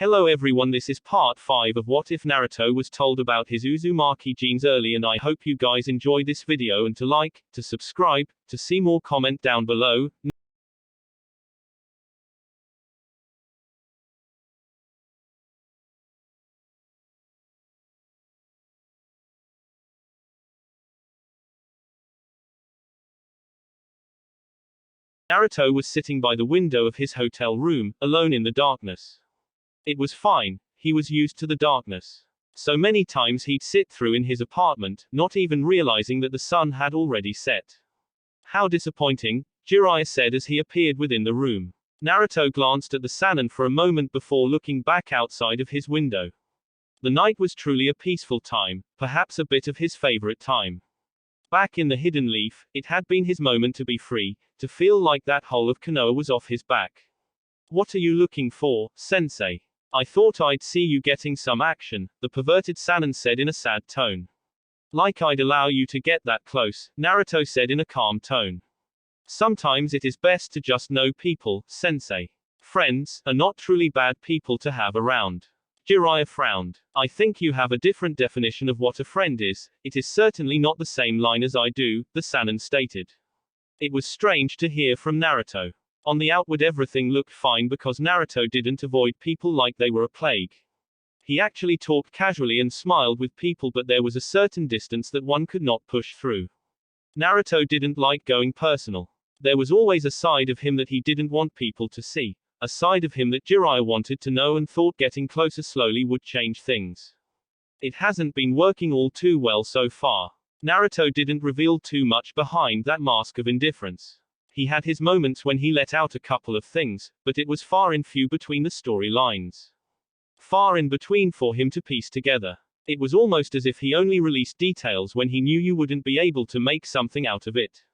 Hello everyone, this is part 5 of What If Naruto Was Told About His Uzumaki Genes Early, and I hope you guys enjoy this video and to like, to subscribe, to see more, comment down below. Naruto was sitting by the window of his hotel room, alone in the darkness. It was fine, he was used to the darkness. So many times he'd sit through in his apartment, not even realizing that the sun had already set. How disappointing, Jiraiya said as he appeared within the room. Naruto glanced at the Sannin for a moment before looking back outside of his window. The night was truly a peaceful time, perhaps a bit of his favorite time. Back in the hidden leaf, it had been his moment to be free, to feel like that whole of Konoha was off his back. What are you looking for, sensei? I thought I'd see you getting some action, the perverted Sannin said in a sad tone. Like I'd allow you to get that close, Naruto said in a calm tone. Sometimes it is best to just know people, sensei. Friends are not truly bad people to have around. Jiraiya frowned. I think you have a different definition of what a friend is. It is certainly not the same line as I do, the Sannin stated. It was strange to hear from Naruto. On the outward everything looked fine because Naruto didn't avoid people like they were a plague. He actually talked casually and smiled with people, but there was a certain distance that one could not push through. Naruto didn't like going personal. There was always a side of him that he didn't want people to see. A side of him that Jiraiya wanted to know and thought getting closer slowly would change things. It hasn't been working all too well so far. Naruto didn't reveal too much behind that mask of indifference. He had his moments when he let out a couple of things, but it was far and few between the story lines. Far in between for him to piece together. It was almost as if he only released details when he knew you wouldn't be able to make something out of it.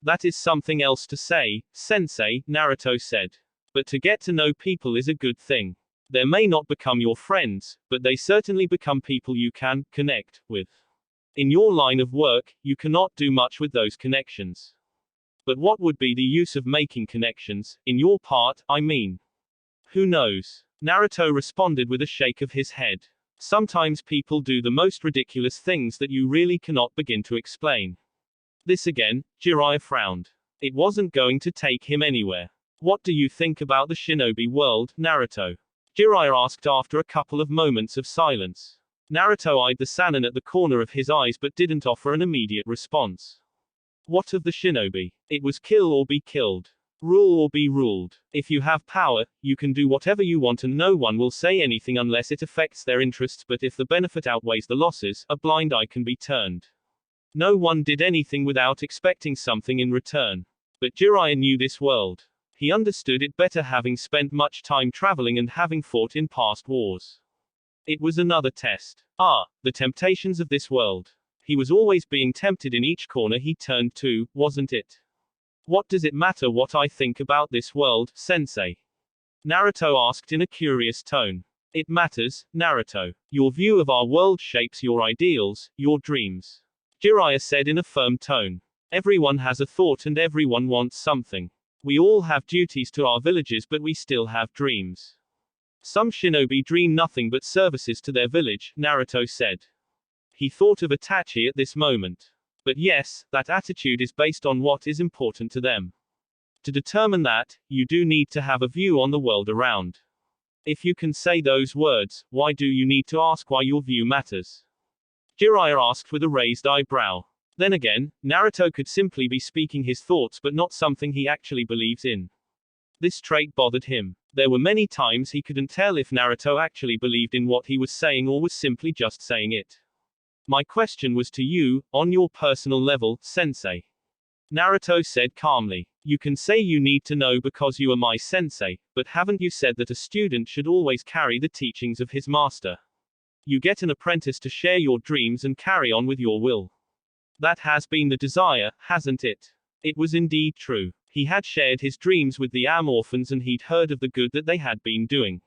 That is something else to say, sensei, Naruto said. But to get to know people is a good thing. They may not become your friends, but they certainly become people you can connect with. In your line of work, you cannot do much with those connections. But what would be the use of making connections, in your part, I mean? Who knows? Naruto responded with a shake of his head. Sometimes people do the most ridiculous things that you really cannot begin to explain. This again, Jiraiya frowned. It wasn't going to take him anywhere. What do you think about the shinobi world, Naruto? Jiraiya asked after a couple of moments of silence. Naruto eyed the Sannin at the corner of his eyes but didn't offer an immediate response. What of the shinobi? It was kill or be killed. Rule or be ruled. If you have power, you can do whatever you want and no one will say anything unless it affects their interests, but if the benefit outweighs the losses, a blind eye can be turned. No one did anything without expecting something in return. But Jiraiya knew this world. He understood it better, having spent much time traveling and having fought in past wars. It was another test. The temptations of this world. He was always being tempted in each corner he turned to, wasn't it? What does it matter what I think about this world, sensei? Naruto asked in a curious tone. It matters, Naruto. Your view of our world shapes your ideals, your dreams. Jiraiya said in a firm tone. Everyone has a thought and everyone wants something. We all have duties to our villages, but we still have dreams. Some shinobi dream nothing but services to their village, Naruto said. He thought of Itachi at this moment. But yes, that attitude is based on what is important to them. To determine that, you do need to have a view on the world around. If you can say those words, why do you need to ask why your view matters? Jiraiya asked with a raised eyebrow. Then again, Naruto could simply be speaking his thoughts but not something he actually believes in. This trait bothered him. There were many times he couldn't tell if Naruto actually believed in what he was saying or was simply just saying it. My question was to you, on your personal level, sensei. Naruto said calmly. You can say you need to know because you are my sensei, but haven't you said that a student should always carry the teachings of his master? You get an apprentice to share your dreams and carry on with your will. That has been the desire, hasn't it? It was indeed true. He had shared his dreams with the orphans and he'd heard of the good that they had been doing.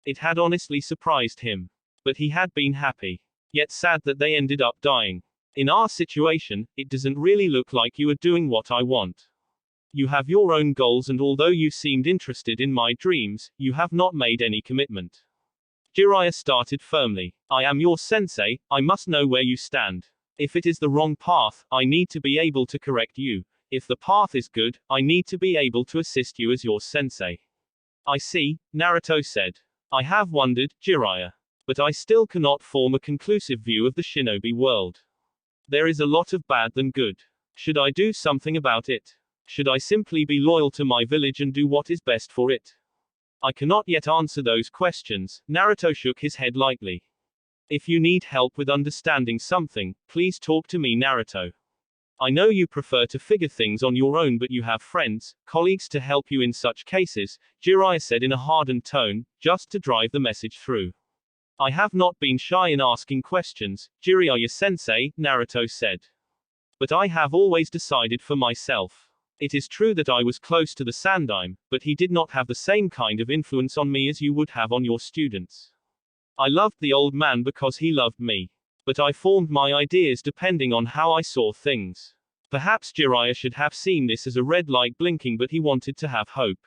It had honestly surprised him. But he had been happy. Yet sad that they ended up dying. In our situation, it doesn't really look like you are doing what I want. You have your own goals, and although you seemed interested in my dreams, you have not made any commitment. Jiraiya started firmly. I am your sensei, I must know where you stand. If it is the wrong path, I need to be able to correct you. If the path is good, I need to be able to assist you as your sensei. I see, Naruto said. I have wondered, Jiraiya. But I still cannot form a conclusive view of the shinobi world. There is a lot of bad than good. Should I do something about it? Should I simply be loyal to my village and do what is best for it? I cannot yet answer those questions. Naruto shook his head lightly. If you need help with understanding something, please talk to me, Naruto. I know you prefer to figure things on your own, but you have friends, colleagues to help you in such cases, Jiraiya said in a hardened tone, just to drive the message through. I have not been shy in asking questions, Jiraiya-sensei, Naruto said. But I have always decided for myself. It is true that I was close to the Sandaime, but he did not have the same kind of influence on me as you would have on your students. I loved the old man because he loved me. But I formed my ideas depending on how I saw things. Perhaps Jiraiya should have seen this as a red light blinking, but he wanted to have hope.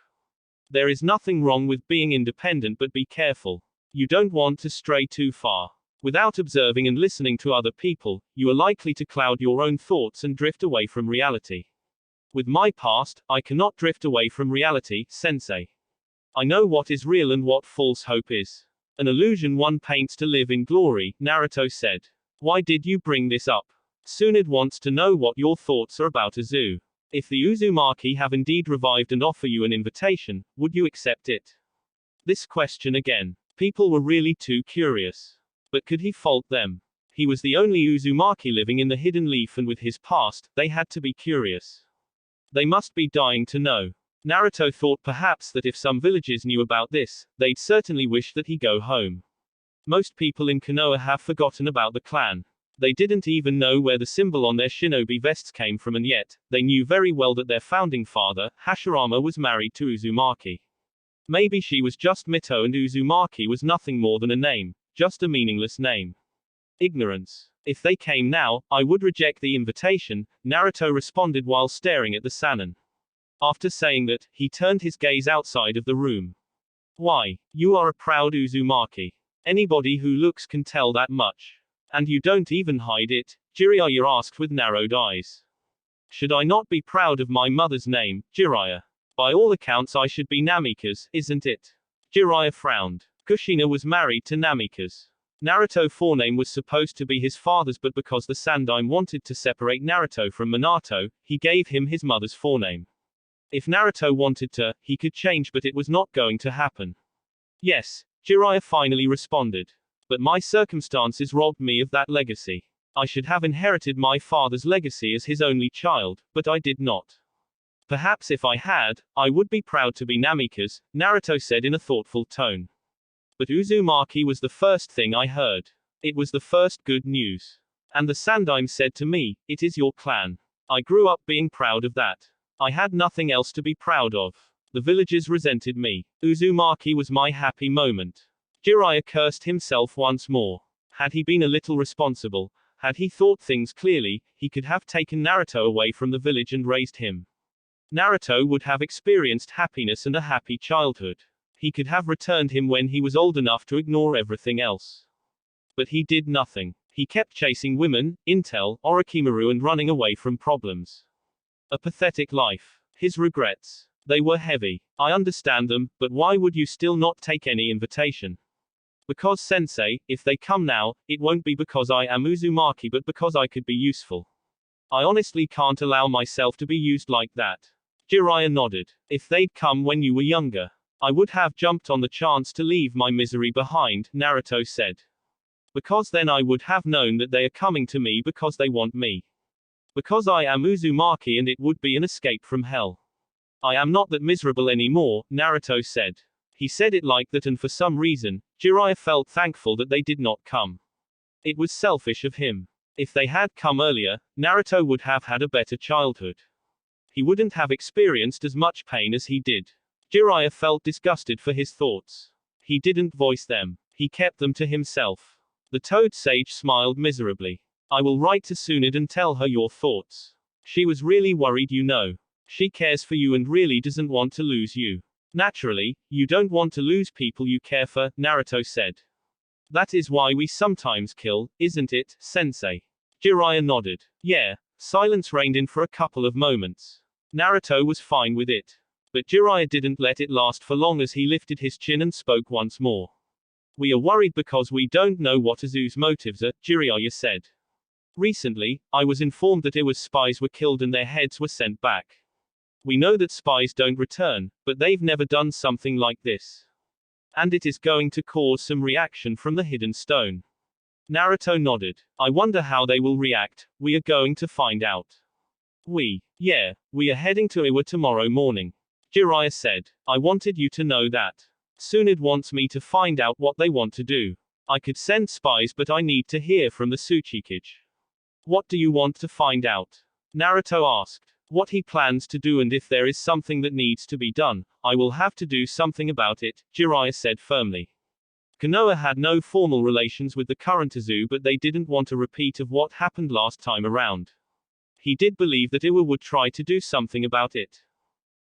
There is nothing wrong with being independent, but be careful. You don't want to stray too far. Without observing and listening to other people, you are likely to cloud your own thoughts and drift away from reality. With my past, I cannot drift away from reality, sensei. I know what is real and what false hope is. An illusion one paints to live in glory, Naruto said. Why did you bring this up? Tsunade wants to know what your thoughts are about Uzu. If the Uzumaki have indeed revived and offer you an invitation, would you accept it? This question again. People were really too curious. But could he fault them? He was the only Uzumaki living in the Hidden Leaf, and with his past, they had to be curious. They must be dying to know. Naruto thought perhaps that if some villages knew about this, they'd certainly wish that he go home. Most people in Konoha have forgotten about the clan. They didn't even know where the symbol on their shinobi vests came from, and yet, they knew very well that their founding father, Hashirama, was married to Uzumaki. Maybe she was just Mito and Uzumaki was nothing more than a name, just a meaningless name. Ignorance. If they came now, I would reject the invitation, Naruto responded while staring at the Sannin. After saying that, he turned his gaze outside of the room. Why? You are a proud Uzumaki. Anybody who looks can tell that much. And you don't even hide it, Jiraiya asked with narrowed eyes. Should I not be proud of my mother's name, Jiraiya? By all accounts I should be Namikaze, isn't it? Jiraiya frowned. Kushina was married to Namikaze. Naruto's forename was supposed to be his father's, but because the Sandaime wanted to separate Naruto from Minato, he gave him his mother's forename. If Naruto wanted to, he could change, but it was not going to happen. Yes, Jiraiya finally responded. But my circumstances robbed me of that legacy. I should have inherited my father's legacy as his only child, but I did not. Perhaps if I had, I would be proud to be Namikaze, Naruto said in a thoughtful tone. But Uzumaki was the first thing I heard. It was the first good news. And the Sandaime said to me, it is your clan. I grew up being proud of that. I had nothing else to be proud of. The villagers resented me. Uzumaki was my happy moment. Jiraiya cursed himself once more. Had he been a little responsible, had he thought things clearly, he could have taken Naruto away from the village and raised him. Naruto would have experienced happiness and a happy childhood. He could have returned him when he was old enough to ignore everything else. But he did nothing. He kept chasing women, intel, Orochimaru, and running away from problems. A pathetic life. His regrets. They were heavy. I understand them, but why would you still not take any invitation? Because sensei, if they come now, it won't be because I am Uzumaki, but because I could be useful. I honestly can't allow myself to be used like that. Jiraiya nodded. If they'd come when you were younger, I would have jumped on the chance to leave my misery behind, Naruto said. Because then I would have known that they are coming to me because they want me. Because I am Uzumaki, and it would be an escape from hell. I am not that miserable anymore, Naruto said. He said it like that, and for some reason, Jiraiya felt thankful that they did not come. It was selfish of him. If they had come earlier, Naruto would have had a better childhood. He wouldn't have experienced as much pain as he did. Jiraiya felt disgusted for his thoughts. He didn't voice them. He kept them to himself. The Toad Sage smiled miserably. I will write to Tsunade and tell her your thoughts. She was really worried, you know. She cares for you and really doesn't want to lose you. Naturally, you don't want to lose people you care for, Naruto said. That is why we sometimes kill, isn't it, sensei? Jiraiya nodded. Yeah. Silence reigned in for a couple of moments. Naruto was fine with it. But Jiraiya didn't let it last for long as he lifted his chin and spoke once more. We are worried because we don't know what Izu's motives are, Jiraiya said. Recently, I was informed that Iwa's spies were killed and their heads were sent back. We know that spies don't return, but they've never done something like this. And it is going to cause some reaction from the hidden stone. Naruto nodded. I wonder how they will react. We are going to find out. Yeah, we are heading to Iwa tomorrow morning. Jiraiya said. I wanted you to know that. Tsunade wants me to find out what they want to do. I could send spies but I need to hear from the Tsuchikage. What do you want to find out? Naruto asked. What he plans to do, and if there is something that needs to be done, I will have to do something about it, Jiraiya said firmly. Konoha had no formal relations with the current Izu, but they didn't want a repeat of what happened last time around. He did believe that Iwa would try to do something about it.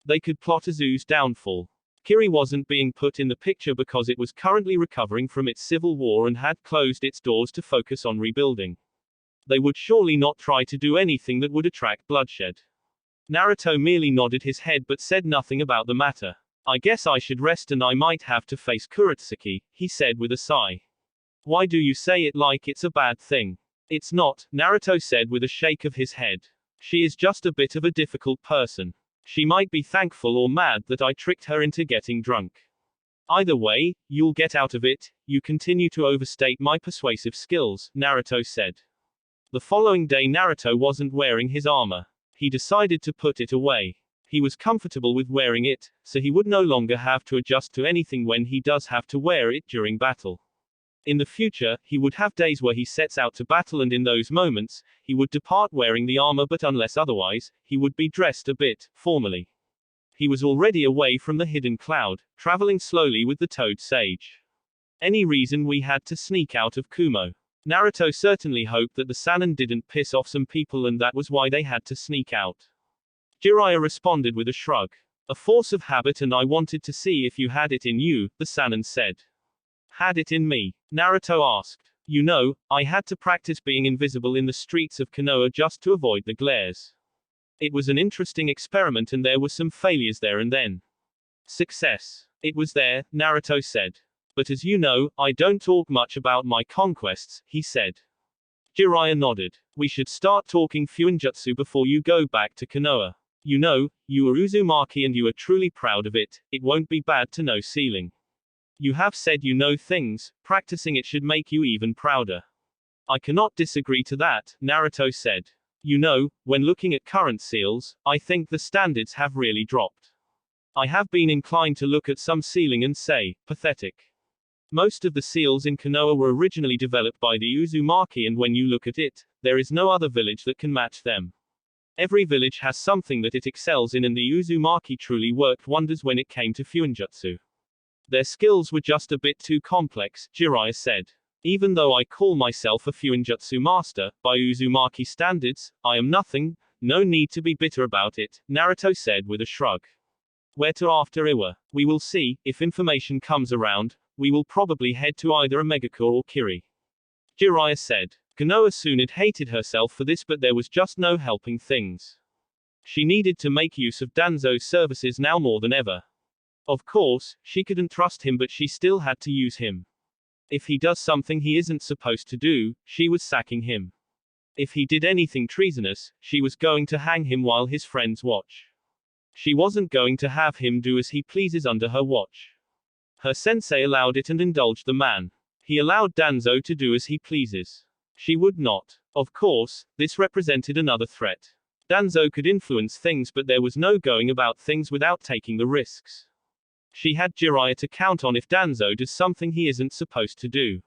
They could plot Izu's downfall. Kiri wasn't being put in the picture because it was currently recovering from its civil war and had closed its doors to focus on rebuilding. They would surely not try to do anything that would attract bloodshed. Naruto merely nodded his head but said nothing about the matter. I guess I should rest and I might have to face Kuratsuki, he said with a sigh. Why do you say it like it's a bad thing? It's not, Naruto said with a shake of his head. She is just a bit of a difficult person. She might be thankful or mad that I tricked her into getting drunk. Either way, you'll get out of it. You continue to overstate my persuasive skills, Naruto said. The following day Naruto wasn't wearing his armor. He decided to put it away. He was comfortable with wearing it, so he would no longer have to adjust to anything when he does have to wear it during battle. In the future, he would have days where he sets out to battle, and in those moments, he would depart wearing the armor, but unless otherwise, he would be dressed a bit formally. He was already away from the hidden cloud, traveling slowly with the Toad Sage. Any reason we had to sneak out of Kumo? Naruto certainly hoped that the Sannin didn't piss off some people and that was why they had to sneak out. Jiraiya responded with a shrug. A force of habit, and I wanted to see if you had it in you, the Sannin said. Had it in me? Naruto asked. You know, I had to practice being invisible in the streets of Konoha just to avoid the glares. It was an interesting experiment and there were some failures there and then. Success. It was there, Naruto said. But as you know, I don't talk much about my conquests, he said. Jiraiya nodded. We should start talking Fuinjutsu before you go back to Konoha. You know, you are Uzumaki and you are truly proud of it. It won't be bad to know sealing. You have said you know things, practicing it should make you even prouder. I cannot disagree to that, Naruto said. You know, when looking at current seals, I think the standards have really dropped. I have been inclined to look at some sealing and say, pathetic. Most of the seals in Konoha were originally developed by the Uzumaki, and when you look at it, there is no other village that can match them. Every village has something that it excels in, and the Uzumaki truly worked wonders when it came to Fuinjutsu. Their skills were just a bit too complex, Jiraiya said. Even though I call myself a Fuinjutsu master, by Uzumaki standards, I am nothing. No need to be bitter about it, Naruto said with a shrug. Where to after Iwa? We will see. If information comes around, we will probably head to either Omegakure or Kiri. Jiraiya said. Konoha Tsunade hated herself for this, but there was just no helping things. She needed to make use of Danzo's services now more than ever. Of course, she couldn't trust him, but she still had to use him. If he does something he isn't supposed to do, she was sacking him. If he did anything treasonous, she was going to hang him while his friends watch. She wasn't going to have him do as he pleases under her watch. Her sensei allowed it and indulged the man. He allowed Danzo to do as he pleases. She would not. Of course, this represented another threat. Danzo could influence things, but there was no going about things without taking the risks. She had Jiraiya to count on if Danzo does something he isn't supposed to do.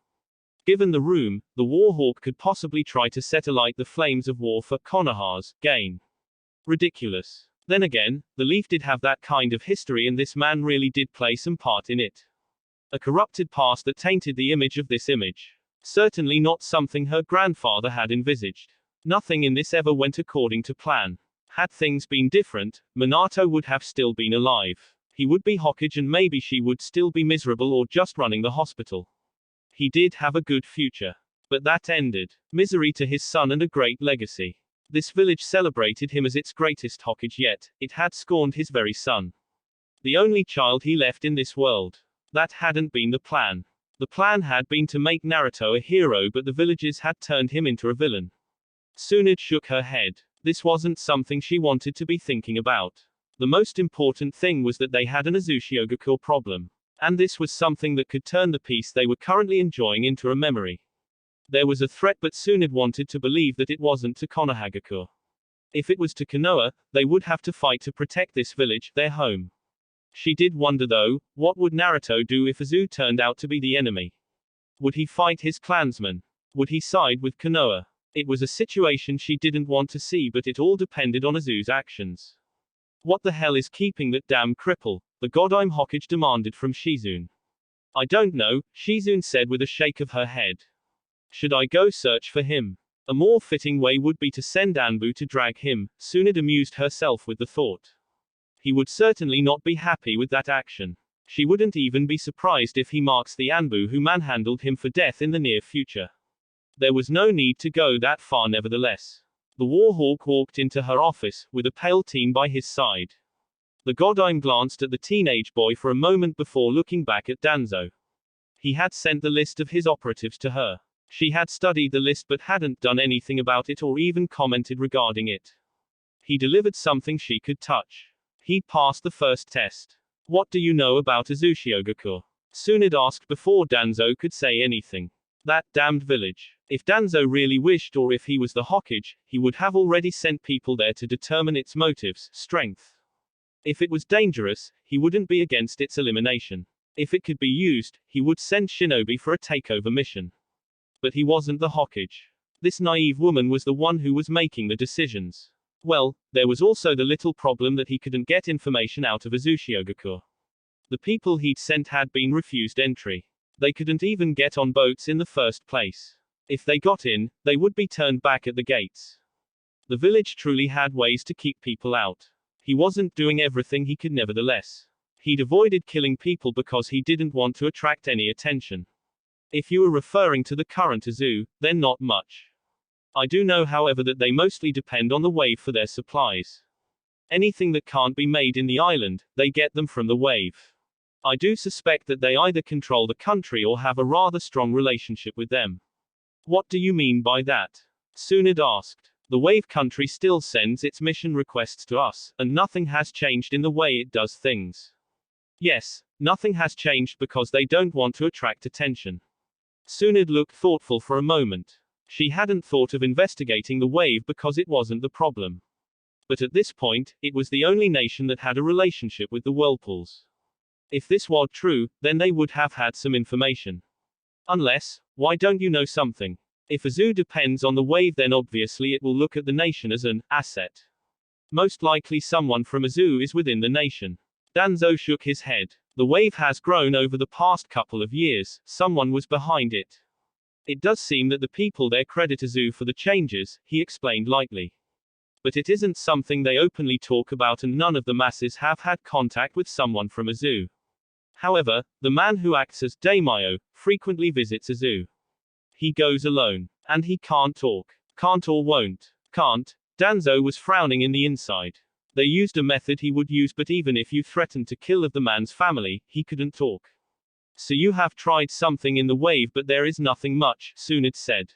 Given the room, the Warhawk could possibly try to set alight the flames of war for Konoha's gain. Ridiculous. Then again, the Leaf did have that kind of history, and this man really did play some part in it. A corrupted past that tainted the image of this image. Certainly not something her grandfather had envisaged. Nothing in this ever went according to plan. Had things been different, Minato would have still been alive. He would be Hokage and maybe she would still be miserable or just running the hospital. He did have a good future. But that ended. Misery to his son and a great legacy. This village celebrated him as its greatest Hokage, yet it had scorned his very son. The only child he left in this world. That hadn't been the plan. The plan had been to make Naruto a hero, but the villagers had turned him into a villain. Tsunade shook her head. This wasn't something she wanted to be thinking about. The most important thing was that they had an Uzumaki problem. And this was something that could turn the peace they were currently enjoying into a memory. There was a threat, but Tsunade wanted to believe that it wasn't to Konohagakure. If it was to Konoha, they would have to fight to protect this village, their home. She did wonder though, what would Naruto do if Uzu turned out to be the enemy? Would he fight his clansmen? Would he side with Konoha? It was a situation she didn't want to see, but it all depended on Uzu's actions. What the hell is keeping that damn cripple? The Godime Hokage demanded from Shizune. I don't know, Shizune said with a shake of her head. Should I go search for him? A more fitting way would be to send Anbu to drag him. Tsunade amused herself with the thought. He would certainly not be happy with that action. She wouldn't even be surprised if he marks the Anbu who manhandled him for death in the near future. There was no need to go that far nevertheless. The Warhawk walked into her office, with a pale teen by his side. The Godime glanced at the teenage boy for a moment before looking back at Danzo. He had sent the list of his operatives to her. She had studied the list but hadn't done anything about it or even commented regarding it. He delivered something she could touch. He'd passed the first test. What do you know about Uzumaki? Tsunade asked before Danzo could say anything. That damned village. If Danzo really wished, or if he was the Hokage, he would have already sent people there to determine its motives, strength. If it was dangerous, he wouldn't be against its elimination. If it could be used, he would send shinobi for a takeover mission. But he wasn't the Hokage. This naive woman was the one who was making the decisions. Well, there was also the little problem that he couldn't get information out of Uzumaki. The people he'd sent had been refused entry. They couldn't even get on boats in the first place. If they got in, they would be turned back at the gates. The village truly had ways to keep people out. He wasn't doing everything he could nevertheless. He'd avoided killing people because he didn't want to attract any attention. If you are referring to the current Uzu, then not much. I do know, however, that they mostly depend on the wave for their supplies. Anything that can't be made in the island, they get them from the wave. I do suspect that they either control the country or have a rather strong relationship with them. What do you mean by that? Tsunade asked. The wave country still sends its mission requests to us, and nothing has changed in the way it does things. Yes, nothing has changed because they don't want to attract attention. Tsunade looked thoughtful for a moment. She hadn't thought of investigating the wave because it wasn't the problem. But at this point, it was the only nation that had a relationship with the whirlpools. If this was true, then they would have had some information. Unless, why don't you know something? If Uzu depends on the wave, then obviously it will look at the nation as an asset. Most likely someone from Uzu is within the nation. Danzo shook his head. The wave has grown over the past couple of years, someone was behind it. It does seem that the people there credit Uzu for the changes, he explained lightly. But it isn't something they openly talk about, and none of the masses have had contact with someone from Uzu. However, the man who acts as daimyo frequently visits Uzu. He goes alone. And he can't talk. Can't or won't. Can't. Danzo was frowning in the inside. They used a method he would use, but even if you threatened to kill of the man's family, he couldn't talk. So you have tried something in the wave, but there is nothing much, Tsunade said.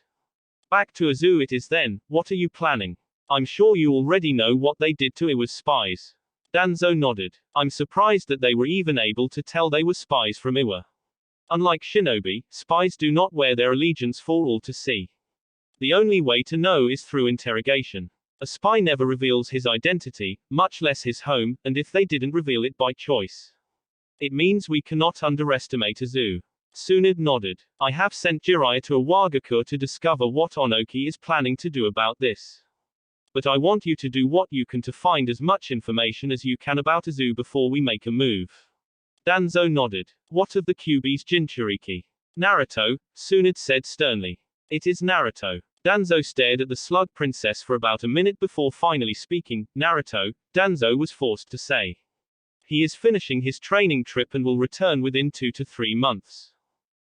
Back to Uzu it is then. What are you planning? I'm sure you already know what they did to Iwa's spies. Danzo nodded. I'm surprised that they were even able to tell they were spies from Iwa. Unlike shinobi, spies do not wear their allegiance for all to see. The only way to know is through interrogation. A spy never reveals his identity, much less his home, and if they didn't reveal it by choice, it means we cannot underestimate Uzu. Tsunade nodded. I have sent Jiraiya to Iwagakure to discover what Onoki is planning to do about this. But I want you to do what you can to find as much information as you can about Uzu before we make a move. Danzo nodded. What of the Kyuubi's Jinchuriki? Naruto, Tsunade said sternly. It is Naruto. Danzo stared at the slug princess for about a minute before finally speaking. Naruto, Danzo was forced to say. He is finishing his training trip and will return within 2 to 3 months.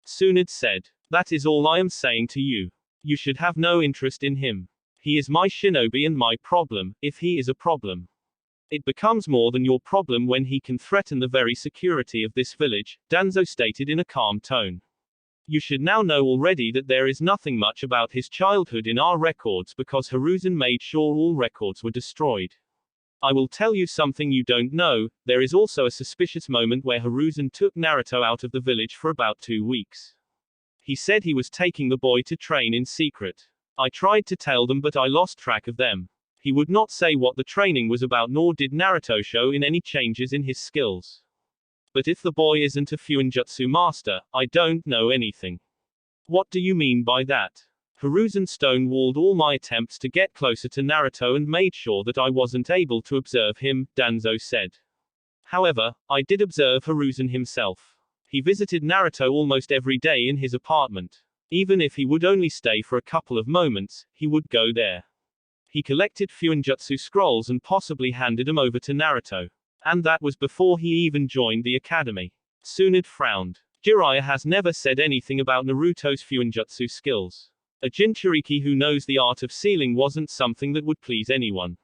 Tsunade said. That is all I am saying to you. You should have no interest in him. He is my shinobi and my problem, if he is a problem. It becomes more than your problem when he can threaten the very security of this village, Danzo stated in a calm tone. You should now know already that there is nothing much about his childhood in our records because Hiruzen made sure all records were destroyed. I will tell you something you don't know, there is also a suspicious moment where Hiruzen took Naruto out of the village for about 2 weeks. He said he was taking the boy to train in secret. I tried to tell them but I lost track of them. He would not say what the training was about nor did Naruto show in any changes in his skills. But if the boy isn't a Fuinjutsu master, I don't know anything. What do you mean by that? Hiruzen stonewalled all my attempts to get closer to Naruto and made sure that I wasn't able to observe him, Danzo said. However, I did observe Hiruzen himself. He visited Naruto almost every day in his apartment. Even if he would only stay for a couple of moments, he would go there. He collected Fuinjutsu scrolls and possibly handed them over to Naruto. And that was before he even joined the academy. Tsunade frowned. Jiraiya has never said anything about Naruto's Fuinjutsu skills. A Jinchuriki who knows the art of sealing wasn't something that would please anyone.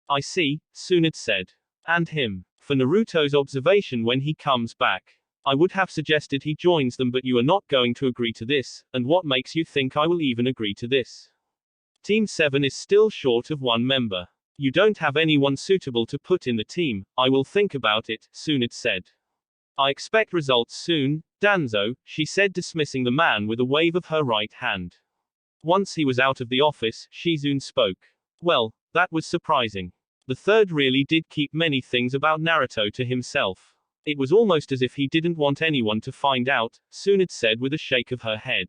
I see, Tsunade said. And him. For Naruto's observation when he comes back. I would have suggested he joins them but you are not going to agree to this, and what makes you think I will even agree to this? Team 7 is still short of one member. You don't have anyone suitable to put in the team, I will think about it, Tsunade said. I expect results soon, Danzo, she said dismissing the man with a wave of her right hand. Once he was out of the office, Shizune spoke. Well, that was surprising. The third really did keep many things about Naruto to himself. It was almost as if he didn't want anyone to find out, Tsunade said with a shake of her head.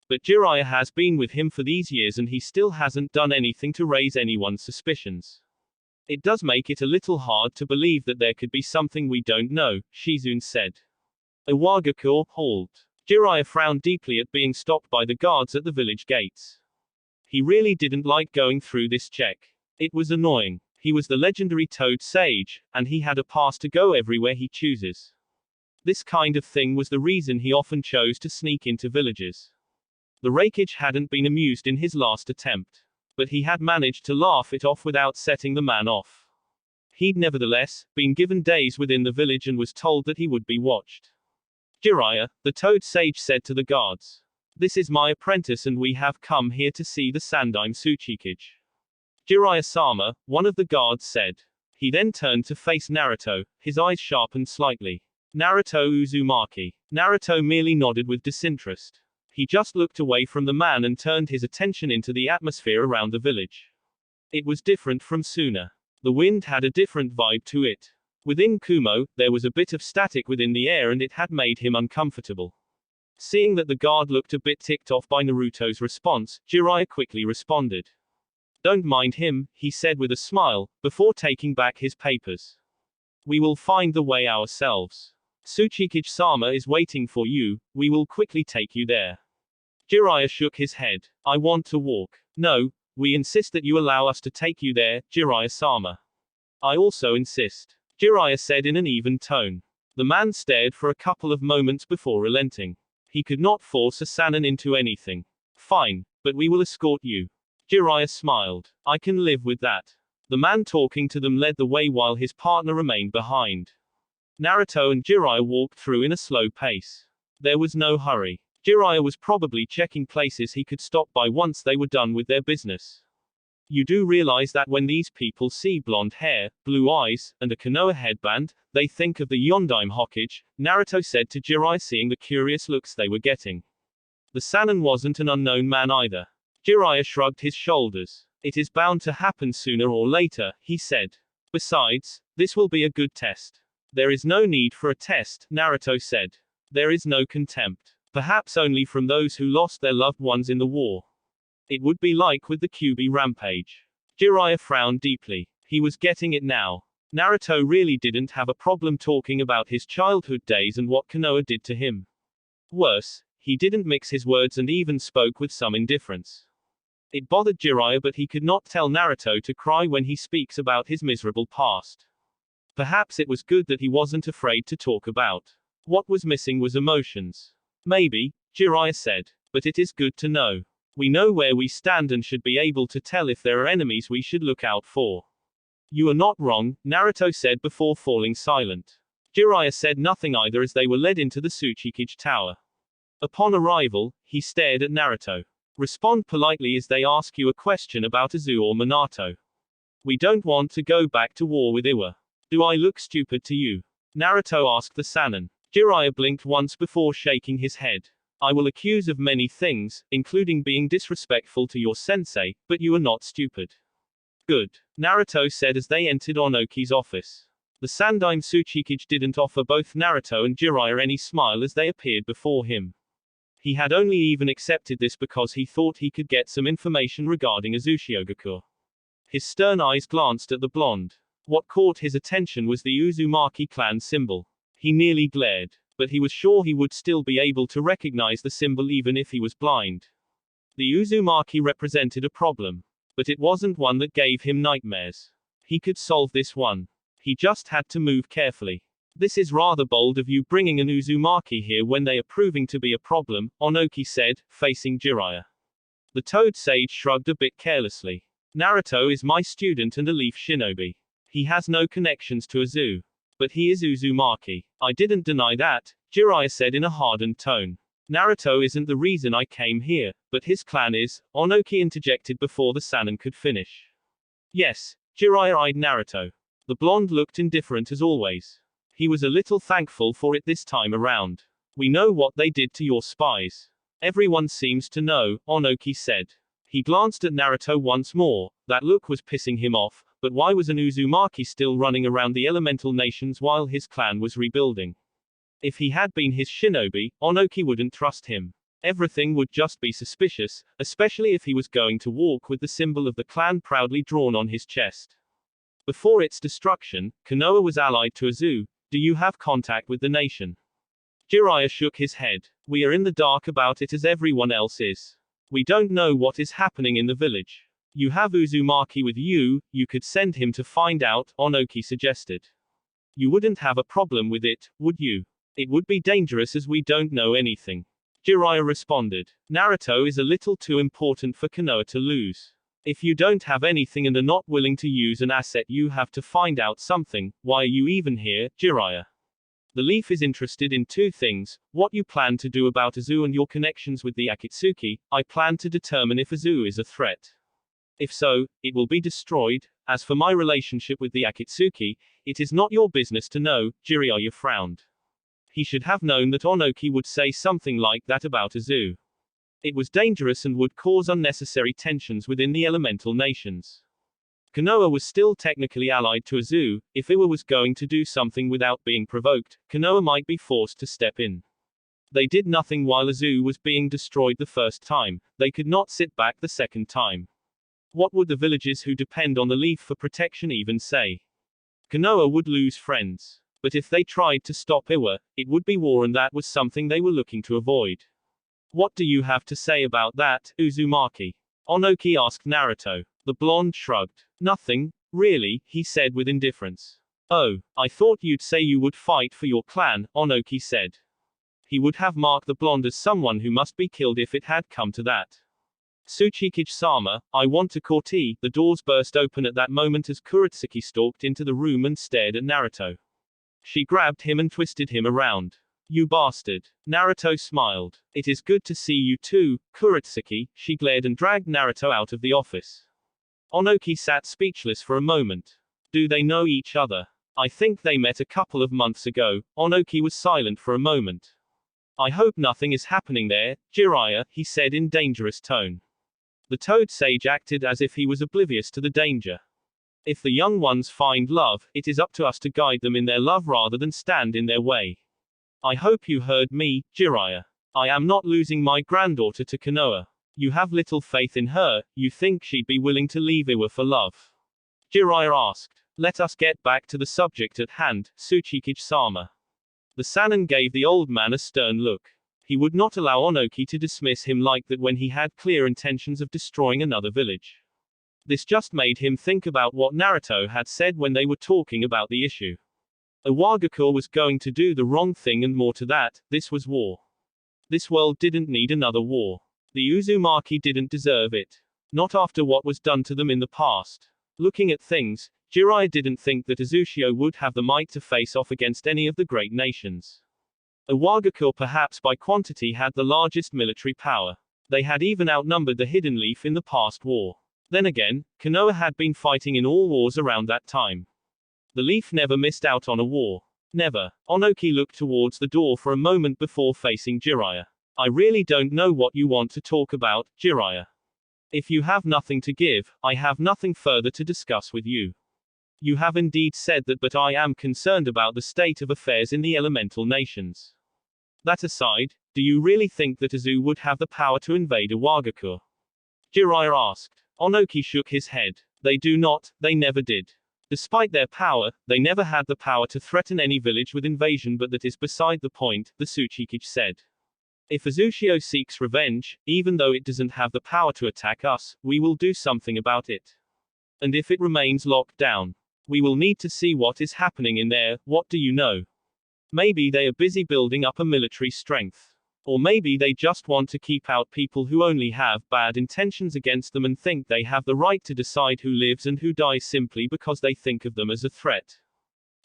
But Jiraiya has been with him for these years and he still hasn't done anything to raise anyone's suspicions. It does make it a little hard to believe that there could be something we don't know, Shizune said. Iwagakure, halt. Jiraiya frowned deeply at being stopped by the guards at the village gates. He really didn't like going through this check. It was annoying. He was the legendary Toad Sage, and he had a pass to go everywhere he chooses. This kind of thing was the reason he often chose to sneak into villages. The Raikage hadn't been amused in his last attempt. But he had managed to laugh it off without setting the man off. He'd nevertheless been given days within the village and was told that he would be watched. Jiraiya, the Toad Sage said to the guards. This is my apprentice and we have come here to see the Sandaime Tsuchikage. Jiraiya-sama, one of the guards said. He then turned to face Naruto, his eyes sharpened slightly. Naruto Uzumaki. Naruto merely nodded with disinterest. He just looked away from the man and turned his attention into the atmosphere around the village. It was different from Suna. The wind had a different vibe to it. Within Kumo, there was a bit of static within the air and it had made him uncomfortable. Seeing that the guard looked a bit ticked off by Naruto's response, Jiraiya quickly responded. Don't mind him, he said with a smile, before taking back his papers. We will find the way ourselves. Tsuchikage-sama is waiting for you, we will quickly take you there. Jiraiya shook his head. I want to walk. No, we insist that you allow us to take you there, Jiraiya-sama. I also insist. Jiraiya said in an even tone. The man stared for a couple of moments before relenting. He could not force a Sannin into anything. Fine, but we will escort you. Jiraiya smiled. I can live with that. The man talking to them led the way while his partner remained behind. Naruto and Jiraiya walked through in a slow pace. There was no hurry. Jiraiya was probably checking places he could stop by once they were done with their business. You do realize that when these people see blonde hair, blue eyes, and a Konoha headband, they think of the Yondaime Hokage, Naruto said to Jiraiya seeing the curious looks they were getting. The Sannin wasn't an unknown man either. Jiraiya shrugged his shoulders. It is bound to happen sooner or later, he said. Besides, this will be a good test. There is no need for a test, Naruto said. There is no contempt. Perhaps only from those who lost their loved ones in the war. It would be like with the Kyuubi rampage. Jiraiya frowned deeply. He was getting it now. Naruto really didn't have a problem talking about his childhood days and what Konoha did to him. Worse, he didn't mix his words and even spoke with some indifference. It bothered Jiraiya but he could not tell Naruto to cry when he speaks about his miserable past. Perhaps it was good that he wasn't afraid to talk about. What was missing was emotions. Maybe, Jiraiya said. But it is good to know. We know where we stand and should be able to tell if there are enemies we should look out for. You are not wrong, Naruto said before falling silent. Jiraiya said nothing either as they were led into the Tsuchikage tower. Upon arrival, he stared at Naruto. Respond politely as they ask you a question about Uzu or Minato. We don't want to go back to war with Iwa. Do I look stupid to you? Naruto asked the Sannin. Jiraiya blinked once before shaking his head. I will accuse of many things, including being disrespectful to your sensei, but you are not stupid. Good. Naruto said as they entered Onoki's office. The Sandaime Tsuchikage didn't offer both Naruto and Jiraiya any smile as they appeared before him. He had only even accepted this because he thought he could get some information regarding Iwagakure. His stern eyes glanced at the blonde. What caught his attention was the Uzumaki clan symbol. He nearly glared, but he was sure he would still be able to recognize the symbol even if he was blind. The Uzumaki represented a problem, but it wasn't one that gave him nightmares. He could solve this one. He just had to move carefully. This is rather bold of you bringing an Uzumaki here when they are proving to be a problem, Onoki said, facing Jiraiya. The Toad Sage shrugged a bit carelessly. Naruto is my student and a leaf shinobi. He has no connections to Uzu. But he is Uzumaki. I didn't deny that, Jiraiya said in a hardened tone. Naruto isn't the reason I came here, but his clan is, Onoki interjected before the Sannin could finish. Yes, Jiraiya eyed Naruto. The blonde looked indifferent as always. He was a little thankful for it this time around. We know what they did to your spies. Everyone seems to know, Onoki said. He glanced at Naruto once more. That look was pissing him off, but why was an Uzumaki still running around the elemental nations while his clan was rebuilding? If he had been his shinobi, Onoki wouldn't trust him. Everything would just be suspicious, especially if he was going to walk with the symbol of the clan proudly drawn on his chest. Before its destruction, Konoha was allied to Uzu. Do you have contact with the nation? Jiraiya shook his head. We are in the dark about it as everyone else is. We don't know what is happening in the village. You have Uzumaki with you, you could send him to find out, Onoki suggested. You wouldn't have a problem with it, would you? It would be dangerous as we don't know anything. Jiraiya responded. Naruto is a little too important for Konoha to lose. If you don't have anything and are not willing to use an asset you have to find out something, why are you even here, Jiraiya? The Leaf is interested in two things, what you plan to do about Uzu and your connections with the Akatsuki. I plan to determine if Uzu is a threat. If so, it will be destroyed. As for my relationship with the Akatsuki, it is not your business to know, Jiraiya frowned. He should have known that Onoki would say something like that about Uzu. It was dangerous and would cause unnecessary tensions within the elemental nations. Konoha was still technically allied to Uzu. If Iwa was going to do something without being provoked, Konoha might be forced to step in. They did nothing while Uzu was being destroyed the first time. They could not sit back the second time. What would the villagers who depend on the Leaf for protection even say? Konoha would lose friends. But if they tried to stop Iwa, it would be war, and that was something they were looking to avoid. What do you have to say about that, Uzumaki? Onoki asked Naruto. The blonde shrugged. Nothing, really, he said with indifference. Oh, I thought you'd say you would fight for your clan, Onoki said. He would have marked the blonde as someone who must be killed if it had come to that. Tsuchikage-sama, I want to courtee. The doors burst open at that moment as Kuratsuki stalked into the room and stared at Naruto. She grabbed him and twisted him around. You bastard. Naruto smiled. It is good to see you too, Kuratsuki. She glared and dragged Naruto out of the office. Onoki sat speechless for a moment. Do they know each other? I think they met a couple of months ago. Onoki was silent for a moment. I hope nothing is happening there, Jiraiya, he said in dangerous tone. The Toad Sage acted as if he was oblivious to the danger. If the young ones find love, it is up to us to guide them in their love rather than stand in their way. I hope you heard me, Jiraiya. I am not losing my granddaughter to Konoha. You have little faith in her. You think she'd be willing to leave Iwa for love? Jiraiya asked. Let us get back to the subject at hand, Tsuchikage-sama. The Sannin gave the old man a stern look. He would not allow Onoki to dismiss him like that when he had clear intentions of destroying another village. This just made him think about what Naruto had said when they were talking about the issue. Iwagakure was going to do the wrong thing, and more to that, this was war. This world didn't need another war. The Uzumaki didn't deserve it. Not after what was done to them in the past. Looking at things, Jiraiya didn't think that Uzushio would have the might to face off against any of the great nations. Iwagakure perhaps by quantity had the largest military power. They had even outnumbered the Hidden Leaf in the past war. Then again, Konoha had been fighting in all wars around that time. The Leaf never missed out on a war. Never. Onoki looked towards the door for a moment before facing Jiraiya. I really don't know what you want to talk about, Jiraiya. If you have nothing to give, I have nothing further to discuss with you. You have indeed said that, but I am concerned about the state of affairs in the elemental nations. That aside, do you really think that Uzu would have the power to invade Iwagakure? Jiraiya asked. Onoki shook his head. They do not, they never did. Despite their power, they never had the power to threaten any village with invasion, but that is beside the point, the Tsuchikage said. If Uzushio seeks revenge, even though it doesn't have the power to attack us, we will do something about it. And if it remains locked down, we will need to see what is happening in there. What do you know? Maybe they are busy building up a military strength. Or maybe they just want to keep out people who only have bad intentions against them and think they have the right to decide who lives and who dies simply because they think of them as a threat.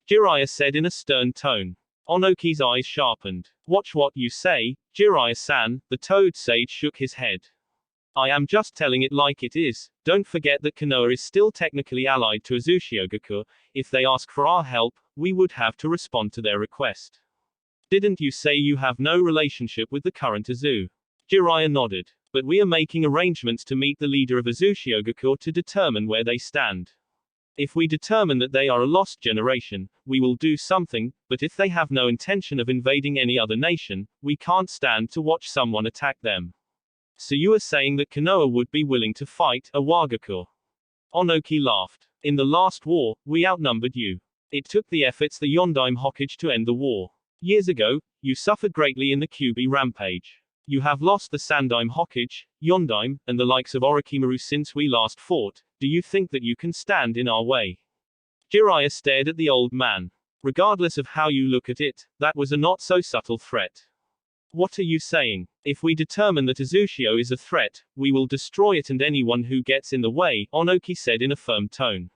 Jiraiya said in a stern tone. Onoki's eyes sharpened. Watch what you say, Jiraiya-san. The Toad Sage shook his head. I am just telling it like it is. Don't forget that Konoha is still technically allied to Uzushio-gakure. If they ask for our help, we would have to respond to their request. Didn't you say you have no relationship with the current Uzu? Jiraiya nodded. But we are making arrangements to meet the leader of Uzushio-gakure to determine where they stand. If we determine that they are a lost generation, we will do something, but if they have no intention of invading any other nation, we can't stand to watch someone attack them. So you are saying that Konoha would be willing to fight Iwagakure? Onoki laughed. In the last war, we outnumbered you. It took the efforts the Yondaime Hokage to end the war. Years ago, you suffered greatly in the Kyuubi rampage. You have lost the Sandaime Hokage, Yondaime, and the likes of Orochimaru since we last fought. Do you think that you can stand in our way? Jiraiya stared at the old man. Regardless of how you look at it, that was a not-so-subtle threat. What are you saying? If we determine that Uzushio is a threat, we will destroy it and anyone who gets in the way, Onoki said in a firm tone.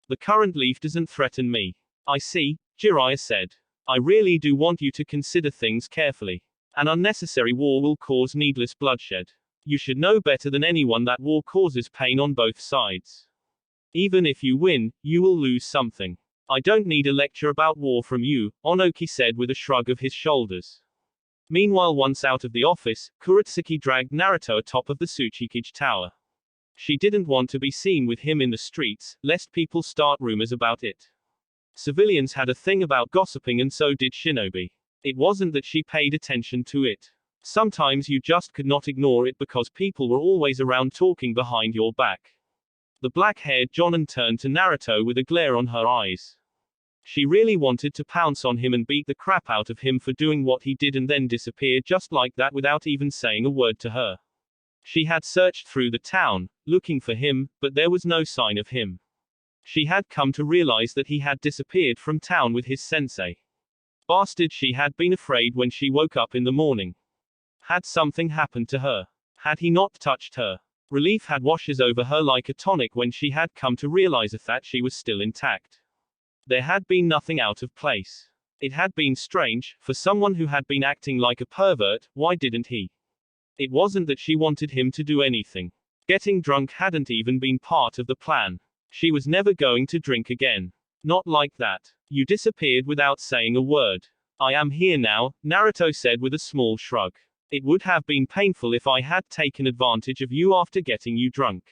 The current leaf doesn't threaten me. I see, Jiraiya said. I really do want you to consider things carefully. An unnecessary war will cause needless bloodshed. You should know better than anyone that war causes pain on both sides. Even if you win, you will lose something. I don't need a lecture about war from you, Onoki said with a shrug of his shoulders. Meanwhile, once out of the office, Kuratsuki dragged Naruto atop of the Tsuchikage tower. She didn't want to be seen with him in the streets, lest people start rumors about it. Civilians had a thing about gossiping and so did shinobi. It wasn't that she paid attention to it. Sometimes you just could not ignore it because people were always around talking behind your back. The black-haired Jonin turned to Naruto with a glare on her eyes. She really wanted to pounce on him and beat the crap out of him for doing what he did and then disappear just like that without even saying a word to her. She had searched through the town, looking for him, but there was no sign of him. She had come to realize that he had disappeared from town with his sensei. Bastard, she had been afraid when she woke up in the morning. Had something happened to her? Had he not touched her? Relief had washes over her like a tonic when she had come to realize that she was still intact. There had been nothing out of place. It had been strange, for someone who had been acting like a pervert, why didn't he? It wasn't that she wanted him to do anything. Getting drunk hadn't even been part of the plan. She was never going to drink again. Not like that. You disappeared without saying a word. I am here now, Naruto said with a small shrug. It would have been painful if I had taken advantage of you after getting you drunk.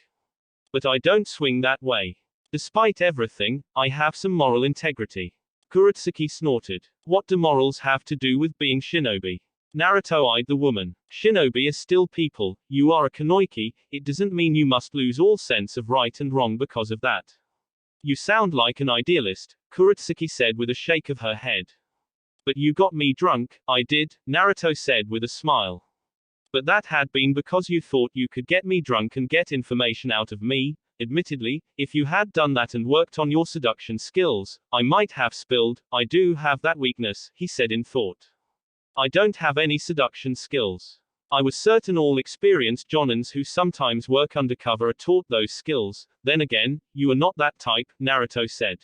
But I don't swing that way. Despite everything, I have some moral integrity. Kuratsuki snorted. What do morals have to do with being shinobi? Naruto eyed the woman. Shinobi are still people, you are a kunoichi, it doesn't mean you must lose all sense of right and wrong because of that. You sound like an idealist, Kuratsuki said with a shake of her head. But you got me drunk, I did, Naruto said with a smile. But that had been because you thought you could get me drunk and get information out of me. Admittedly, if you had done that and worked on your seduction skills, I might have spilled. I do have that weakness, he said in thought. I don't have any seduction skills. I was certain all experienced jonins who sometimes work undercover are taught those skills. Then again, you are not that type, Naruto said.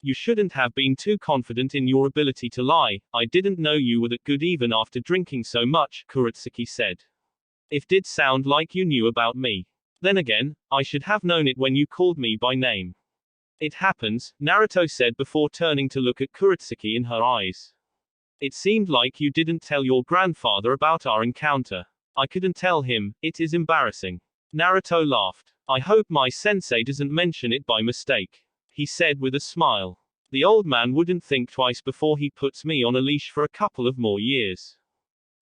You shouldn't have been too confident in your ability to lie. I didn't know you were that good even after drinking so much, Kuratsuki said. It did sound like you knew about me. Then again, I should have known it when you called me by name. It happens, Naruto said before turning to look at Kuratsuki in her eyes. It seemed like you didn't tell your grandfather about our encounter. I couldn't tell him, it is embarrassing. Naruto laughed. I hope my sensei doesn't mention it by mistake, he said with a smile. The old man wouldn't think twice before he puts me on a leash for a couple of more years.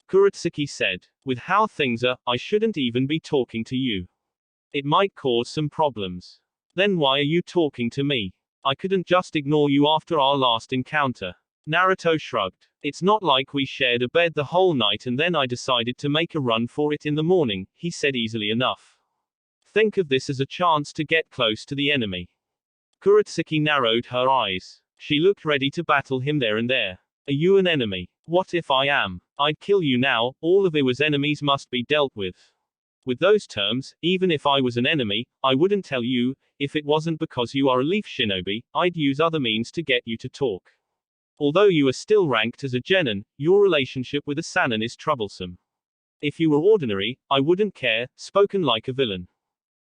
Kuratsuki said, with how things are, I shouldn't even be talking to you. It might cause some problems. Then why are you talking to me? I couldn't just ignore you after our last encounter. Naruto shrugged. It's not like we shared a bed the whole night and then I decided to make a run for it in the morning, he said easily enough. Think of this as a chance to get close to the enemy. Kuratsuki narrowed her eyes. She looked ready to battle him there and there. Are you an enemy? What if I am? I'd kill you now, all of Iwa's enemies must be dealt with. With those terms, even if I was an enemy, I wouldn't tell you. If it wasn't because you are a leaf shinobi, I'd use other means to get you to talk. Although you are still ranked as a genin, your relationship with a sannin is troublesome. If you were ordinary, I wouldn't care, spoken like a villain.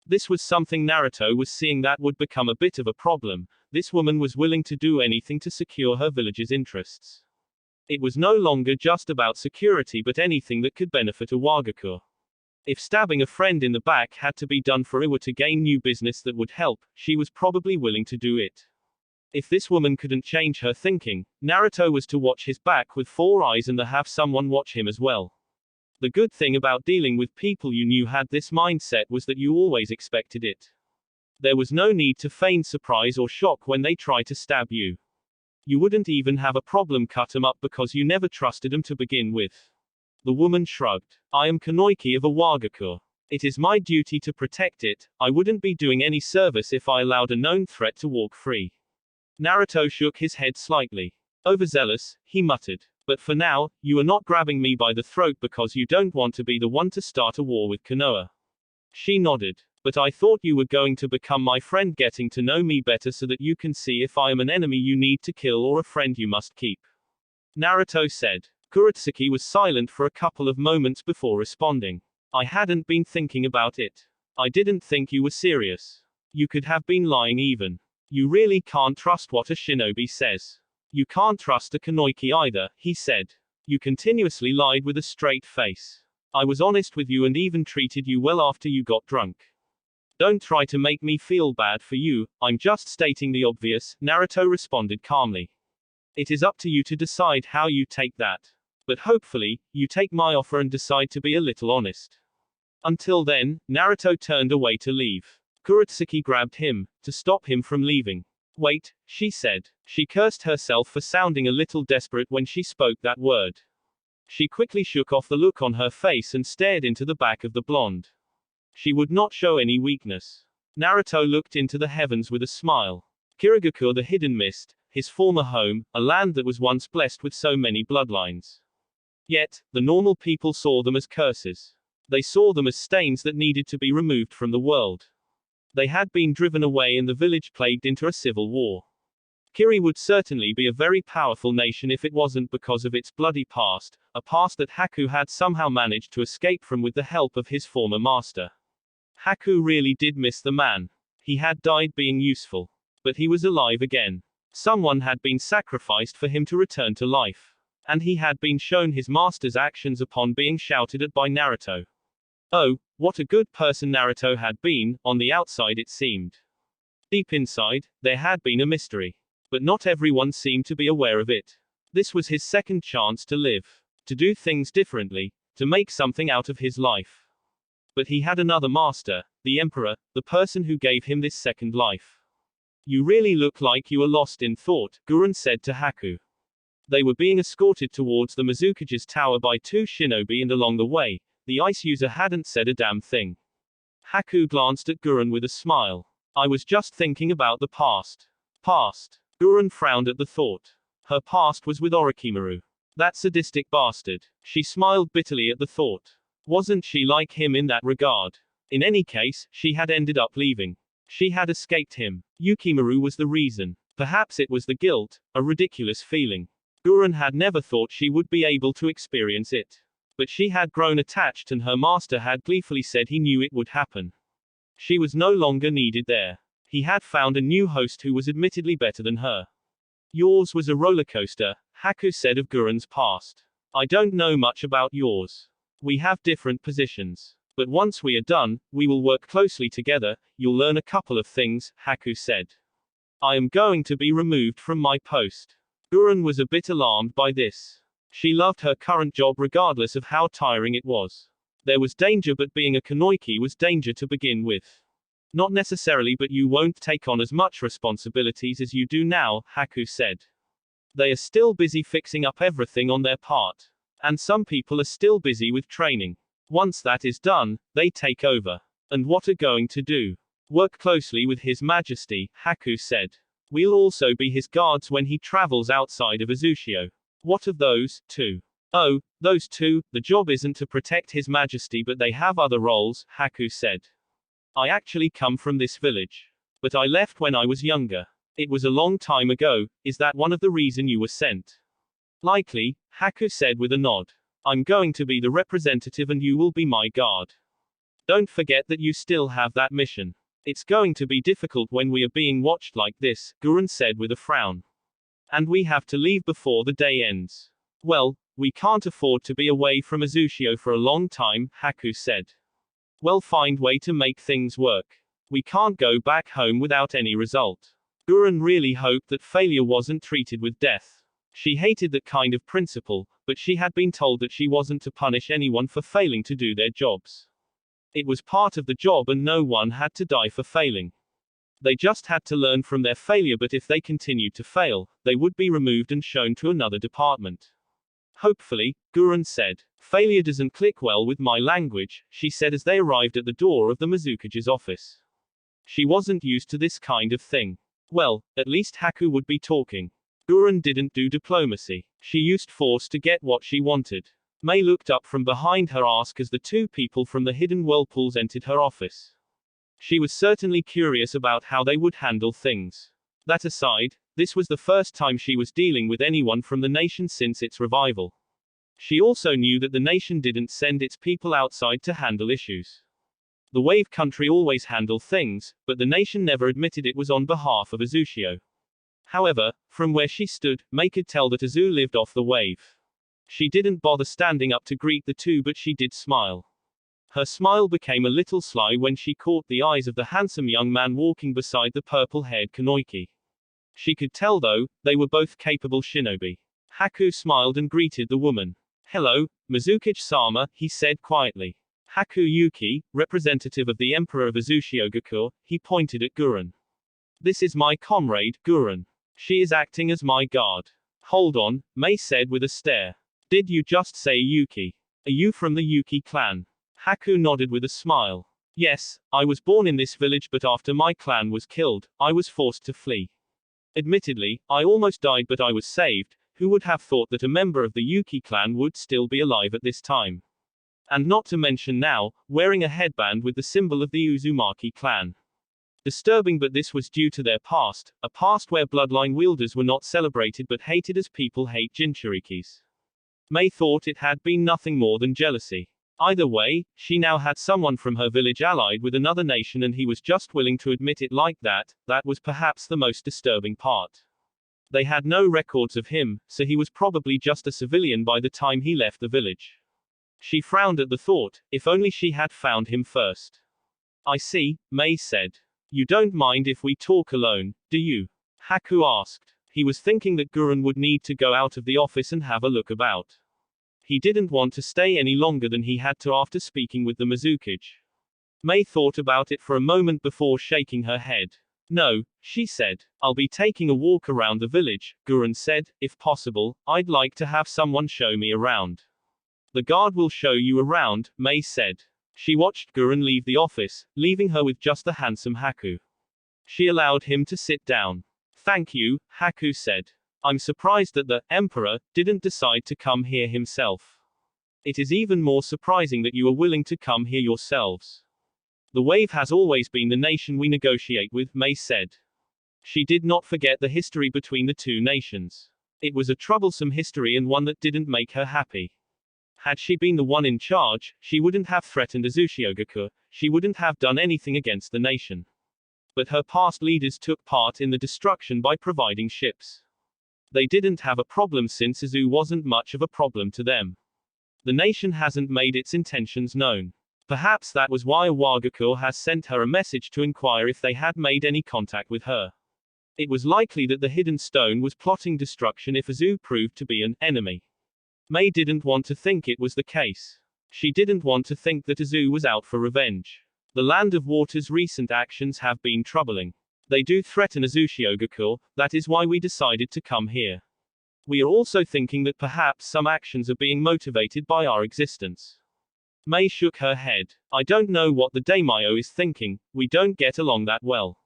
This was something Naruto was seeing that would become a bit of a problem. This woman was willing to do anything to secure her village's interests. It was no longer just about security but anything that could benefit Iwagakure. If stabbing a friend in the back had to be done for Iwa to gain new business that would help, she was probably willing to do it. If this woman couldn't change her thinking, Naruto was to watch his back with 4 eyes and to have someone watch him as well. The good thing about dealing with people you knew had this mindset was that you always expected it. There was no need to feign surprise or shock when they try to stab you. You wouldn't even have a problem cut 'em up because you never trusted 'em to begin with. The woman shrugged. I am Kunoiki of Iwagakure. It is my duty to protect it. I wouldn't be doing any service if I allowed a known threat to walk free. Naruto shook his head slightly. Overzealous, he muttered. But for now, you are not grabbing me by the throat because you don't want to be the one to start a war with Konoha. She nodded. But I thought you were going to become my friend, getting to know me better so that you can see if I am an enemy you need to kill or a friend you must keep. Naruto said. Kuratsuki was silent for a couple of moments before responding. I hadn't been thinking about it. I didn't think you were serious. You could have been lying even. You really can't trust what a shinobi says. You can't trust a Kunoiki either, he said. You continuously lied with a straight face. I was honest with you and even treated you well after you got drunk. Don't try to make me feel bad for you, I'm just stating the obvious, Naruto responded calmly. It is up to you to decide how you take that. But hopefully, you take my offer and decide to be a little honest. Until then, Naruto turned away to leave. Kuratsuki grabbed him, to stop him from leaving. Wait, she said. She cursed herself for sounding a little desperate when she spoke that word. She quickly shook off the look on her face and stared into the back of the blonde. She would not show any weakness. Naruto looked into the heavens with a smile. Kirigakure, the hidden mist, his former home, a land that was once blessed with so many bloodlines. Yet, the normal people saw them as curses. They saw them as stains that needed to be removed from the world. They had been driven away and the village plagued into a civil war. Kiri would certainly be a very powerful nation if it wasn't because of its bloody past, a past that Haku had somehow managed to escape from with the help of his former master. Haku really did miss the man. He had died being useful. But he was alive again. Someone had been sacrificed for him to return to life. And he had been shown his master's actions upon being shouted at by Naruto. Oh, what a good person Naruto had been, on the outside it seemed. Deep inside, there had been a mystery. But not everyone seemed to be aware of it. This was his second chance to live. To do things differently. To make something out of his life. But he had another master, the Emperor, the person who gave him this second life. You really look like you are lost in thought, Gurren said to Haku. They were being escorted towards the Mizukage's tower by 2 shinobi and along the way, the ice user hadn't said a damn thing. Haku glanced at Gurren with a smile. I was just thinking about the past. Past. Gurren frowned at the thought. Her past was with Orochimaru. That sadistic bastard. She smiled bitterly at the thought. Wasn't she like him in that regard? In any case, she had ended up leaving. She had escaped him. Yukimaru was the reason. Perhaps it was the guilt, a ridiculous feeling. Gurren had never thought she would be able to experience it. But she had grown attached and her master had gleefully said he knew it would happen. She was no longer needed there. He had found a new host who was admittedly better than her. Yours was a roller coaster, Haku said of Gurren's past. I don't know much about yours. We have different positions. But once we are done, we will work closely together, you'll learn a couple of things, Haku said. I am going to be removed from my post. Gurren was a bit alarmed by this. She loved her current job regardless of how tiring it was. There was danger, but being a kunoichi was danger to begin with. Not necessarily, but you won't take on as much responsibilities as you do now, Haku said. They are still busy fixing up everything on their part. And some people are still busy with training. Once that is done, they take over. And what are going to do? Work closely with His Majesty, Haku said. We'll also be his guards when he travels outside of Uzushio. What of those two? Oh, those two, the job isn't to protect His Majesty, but they have other roles, Haku said. I actually come from this village. But I left when I was younger. It was a long time ago. Is that one of the reasons you were sent? Likely, Haku said with a nod. I'm going to be the representative and you will be my guard. Don't forget that you still have that mission. It's going to be difficult when we are being watched like this, Gurren said with a frown. And we have to leave before the day ends. Well, we can't afford to be away from Uzushio for a long time, Haku said. We'll find way to make things work. We can't go back home without any result. Gurren really hoped that failure wasn't treated with death. She hated that kind of principle, but she had been told that she wasn't to punish anyone for failing to do their jobs. It was part of the job and no one had to die for failing. They just had to learn from their failure, but if they continued to fail, they would be removed and shown to another department. Hopefully, Gurren said. Failure doesn't click well with my language, she said as they arrived at the door of the Mizukage's office. She wasn't used to this kind of thing. Well, at least Haku would be talking. Gurren didn't do diplomacy. She used force to get what she wanted. Mei looked up from behind her ask as the two people from the hidden whirlpools entered her office. She was certainly curious about how they would handle things. That aside, this was the first time she was dealing with anyone from the nation since its revival. She also knew that the nation didn't send its people outside to handle issues. The Wave Country always handled things, but the nation never admitted it was on behalf of Uzushio. However, from where she stood, Mei could tell that Uzu lived off the wave. She didn't bother standing up to greet the two, but she did smile. Her smile became a little sly when she caught the eyes of the handsome young man walking beside the purple-haired kunoichi. She could tell, though, they were both capable shinobi. Haku smiled and greeted the woman. Hello, Mizukage-sama, he said quietly. Haku Yuki, representative of the Emperor of Uzushio-gakure, he pointed at Gurren. This is my comrade, Gurren. She is acting as my guard. Hold on, Mei said with a stare. Did you just say Yuki? Are you from the Yuki clan? Haku nodded with a smile. Yes, I was born in this village, but after my clan was killed, I was forced to flee. Admittedly, I almost died, but I was saved. Who would have thought that a member of the Yuki clan would still be alive at this time? And not to mention now, wearing a headband with the symbol of the Uzumaki clan. Disturbing, but this was due to their past, a past where bloodline wielders were not celebrated but hated as people hate jinchurikis. Mei thought it had been nothing more than jealousy. Either way, she now had someone from her village allied with another nation and he was just willing to admit it like that. That was perhaps the most disturbing part. They had no records of him, so he was probably just a civilian by the time he left the village. She frowned at the thought, if only she had found him first. I see, Mei said. You don't mind if we talk alone, do you? Haku asked. He was thinking that Gurren would need to go out of the office and have a look about. He didn't want to stay any longer than he had to after speaking with the Mizukage. Mei thought about it for a moment before shaking her head. No, she said. I'll be taking a walk around the village, Gurren said. If possible, I'd like to have someone show me around. The guard will show you around, Mei said. She watched Gurren leave the office, leaving her with just the handsome Haku. She allowed him to sit down. Thank you, Haku said. I'm surprised that the Emperor didn't decide to come here himself. It is even more surprising that you are willing to come here yourselves. The Wave has always been the nation we negotiate with, Mei said. She did not forget the history between the two nations. It was a troublesome history and one that didn't make her happy. Had she been the one in charge, she wouldn't have threatened Iwagakure, she wouldn't have done anything against the nation. But her past leaders took part in the destruction by providing ships. They didn't have a problem since Izu wasn't much of a problem to them. The nation hasn't made its intentions known. Perhaps that was why Iwagakure has sent her a message to inquire if they had made any contact with her. It was likely that the hidden stone was plotting destruction if Izu proved to be an enemy. Mei didn't want to think it was the case. She didn't want to think that Izu was out for revenge. The Land of Water's recent actions have been troubling. They do threaten Tsuchikage, that is why we decided to come here. We are also thinking that perhaps some actions are being motivated by our existence. Mei shook her head. I don't know what the daimyo is thinking, we don't get along that well.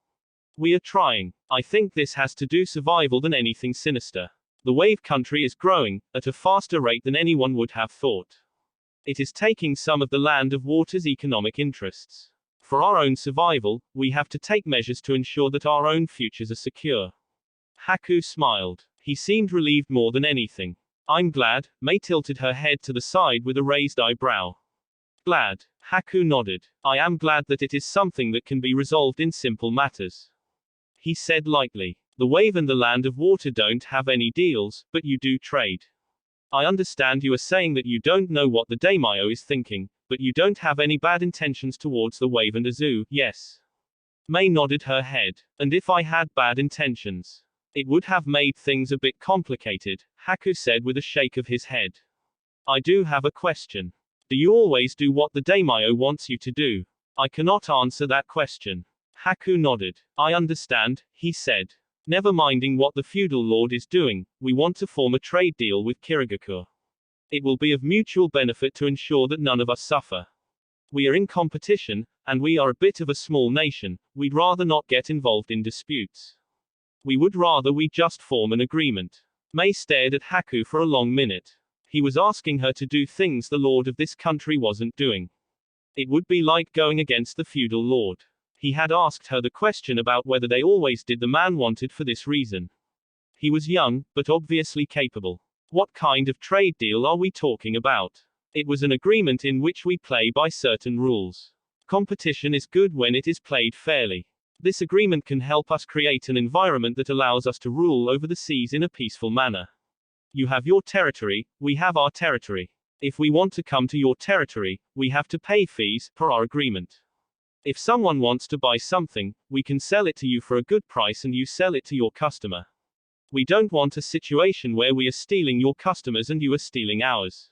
We are trying. I think this has to do survival than anything sinister. The Wave country is growing, at a faster rate than anyone would have thought. It is taking some of the Land of Water's economic interests. For our own survival, we have to take measures to ensure that our own futures are secure. Haku smiled. He seemed relieved more than anything. I'm glad. Mei tilted her head to the side with a raised eyebrow. Glad. Haku nodded. I am glad that it is something that can be resolved in simple matters. He said lightly. The Wave and the Land of Water don't have any deals, but you do trade. I understand you are saying that you don't know what the daimyo is thinking, but you don't have any bad intentions towards the Wave and Izu, yes? Mei nodded her head. And if I had bad intentions? It would have made things a bit complicated, Haku said with a shake of his head. I do have a question. Do you always do what the daimyo wants you to do? I cannot answer that question. Haku nodded. I understand, he said. Never minding what the feudal lord is doing, we want to form a trade deal with Iwagakure. It will be of mutual benefit to ensure that none of us suffer. We are in competition, and we are a bit of a small nation, we'd rather not get involved in disputes. We would rather we just form an agreement. Mei stared at Haku for a long minute. He was asking her to do things the lord of this country wasn't doing. It would be like going against the feudal lord. He had asked her the question about whether they always did the man wanted for this reason. He was young, but obviously capable. What kind of trade deal are we talking about? It was an agreement in which we play by certain rules. Competition is good when it is played fairly. This agreement can help us create an environment that allows us to rule over the seas in a peaceful manner. You have your territory, we have our territory. If we want to come to your territory, we have to pay fees, per our agreement. If someone wants to buy something, we can sell it to you for a good price and you sell it to your customer. We don't want a situation where we are stealing your customers and you are stealing ours.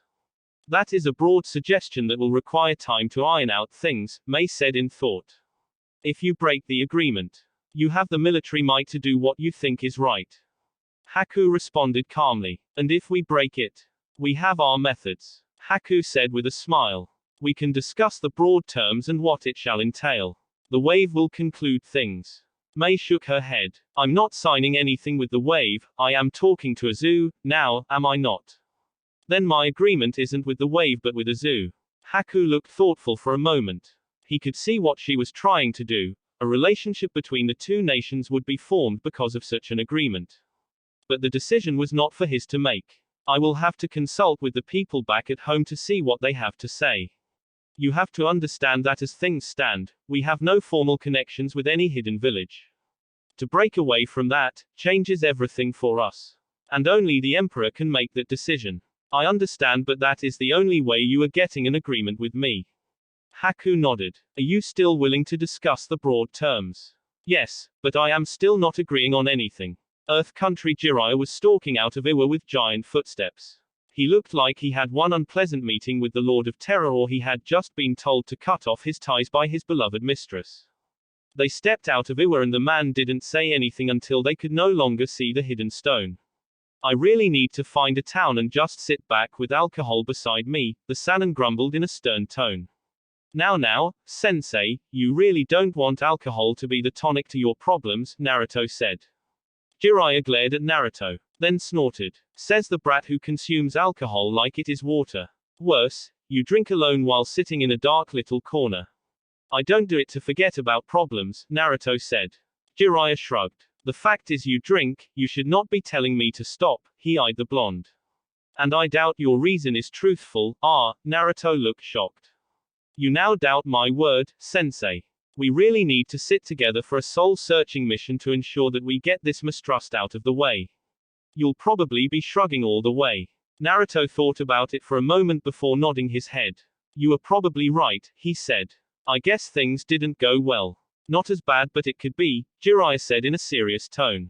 That is a broad suggestion that will require time to iron out things, Mei said in thought. If you break the agreement, you have the military might to do what you think is right. Haku responded calmly. And if we break it? We have our methods. Haku said with a smile. We can discuss the broad terms and what it shall entail. The Wave will conclude things. Mei shook her head. I'm not signing anything with the Wave, I am talking to Izu, now, am I not? Then my agreement isn't with the Wave but with Izu. Haku looked thoughtful for a moment. He could see what she was trying to do. A relationship between the two nations would be formed because of such an agreement. But the decision was not for his to make. I will have to consult with the people back at home to see what they have to say. You have to understand that as things stand, we have no formal connections with any hidden village. To break away from that, changes everything for us. And only the Emperor can make that decision. I understand, but that is the only way you are getting an agreement with me. Haku nodded. Are you still willing to discuss the broad terms? Yes, but I am still not agreeing on anything. Earth Country Jiraiya was stalking out of Iwa with giant footsteps. He looked like he had one unpleasant meeting with the Lord of Terror or he had just been told to cut off his ties by his beloved mistress. They stepped out of Iwa and the man didn't say anything until they could no longer see the hidden stone. I really need to find a town and just sit back with alcohol beside me, the Sannin grumbled in a stern tone. Now, sensei, you really don't want alcohol to be the tonic to your problems, Naruto said. Jiraiya glared at Naruto. then snorted. Says the brat who consumes alcohol like it is water. Worse, you drink alone while sitting in a dark little corner. I don't do it to forget about problems, Naruto said. Jiraiya shrugged. The fact is you drink, you should not be telling me to stop, he eyed the blonde. And I doubt your reason is truthful, Naruto looked shocked. You now doubt my word, sensei. We really need to sit together for a soul-searching mission to ensure that we get this mistrust out of the way. You'll probably be shrugging all the way. Naruto thought about it for a moment before nodding his head. You are probably right, he said. I guess things didn't go well. Not as bad but it could be, Jiraiya said in a serious tone.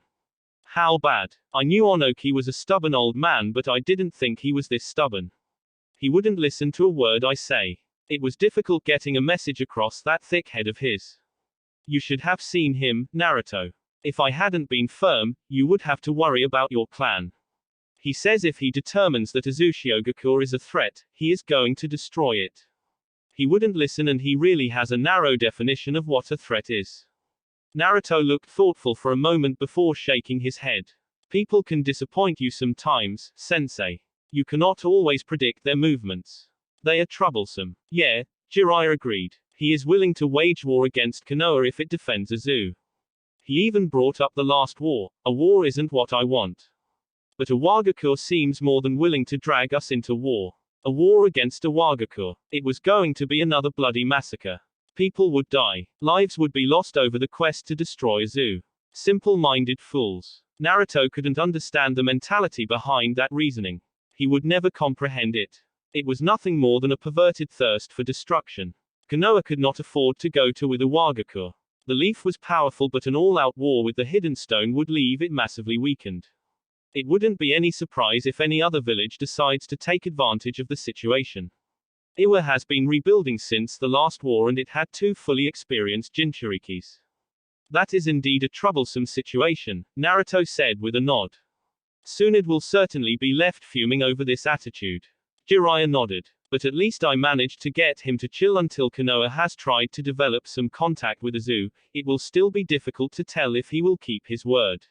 How bad? I knew Onoki was a stubborn old man but I didn't think he was this stubborn. He wouldn't listen to a word I say. It was difficult getting a message across that thick head of his. You should have seen him, Naruto. If I hadn't been firm, you would have to worry about your clan. He says if he determines that Iwagakure is a threat, he is going to destroy it. He wouldn't listen and he really has a narrow definition of what a threat is. Naruto looked thoughtful for a moment before shaking his head. People can disappoint you sometimes, sensei. You cannot always predict their movements. They are troublesome. Yeah, Jiraiya agreed. He is willing to wage war against Konoha if it defends a zoo. He even brought up the last war. A war isn't what I want. But Iwagakure seems more than willing to drag us into war. A war against Iwagakure. It was going to be another bloody massacre. People would die. Lives would be lost over the quest to destroy a zoo. Simple-minded fools. Naruto couldn't understand the mentality behind that reasoning. He would never comprehend it. It was nothing more than a perverted thirst for destruction. Konoha could not afford to go to with Iwagakure. The leaf was powerful but an all-out war with the hidden stone would leave it massively weakened. It wouldn't be any surprise if any other village decides to take advantage of the situation. Iwa has been rebuilding since the last war and it had 2 fully experienced Jinchurikis. That is indeed a troublesome situation, Naruto said with a nod. Tsunade will certainly be left fuming over this attitude. Jiraiya nodded. But at least I managed to get him to chill until Konoha has tried to develop some contact with a zoo. It will still be difficult to tell if he will keep his word.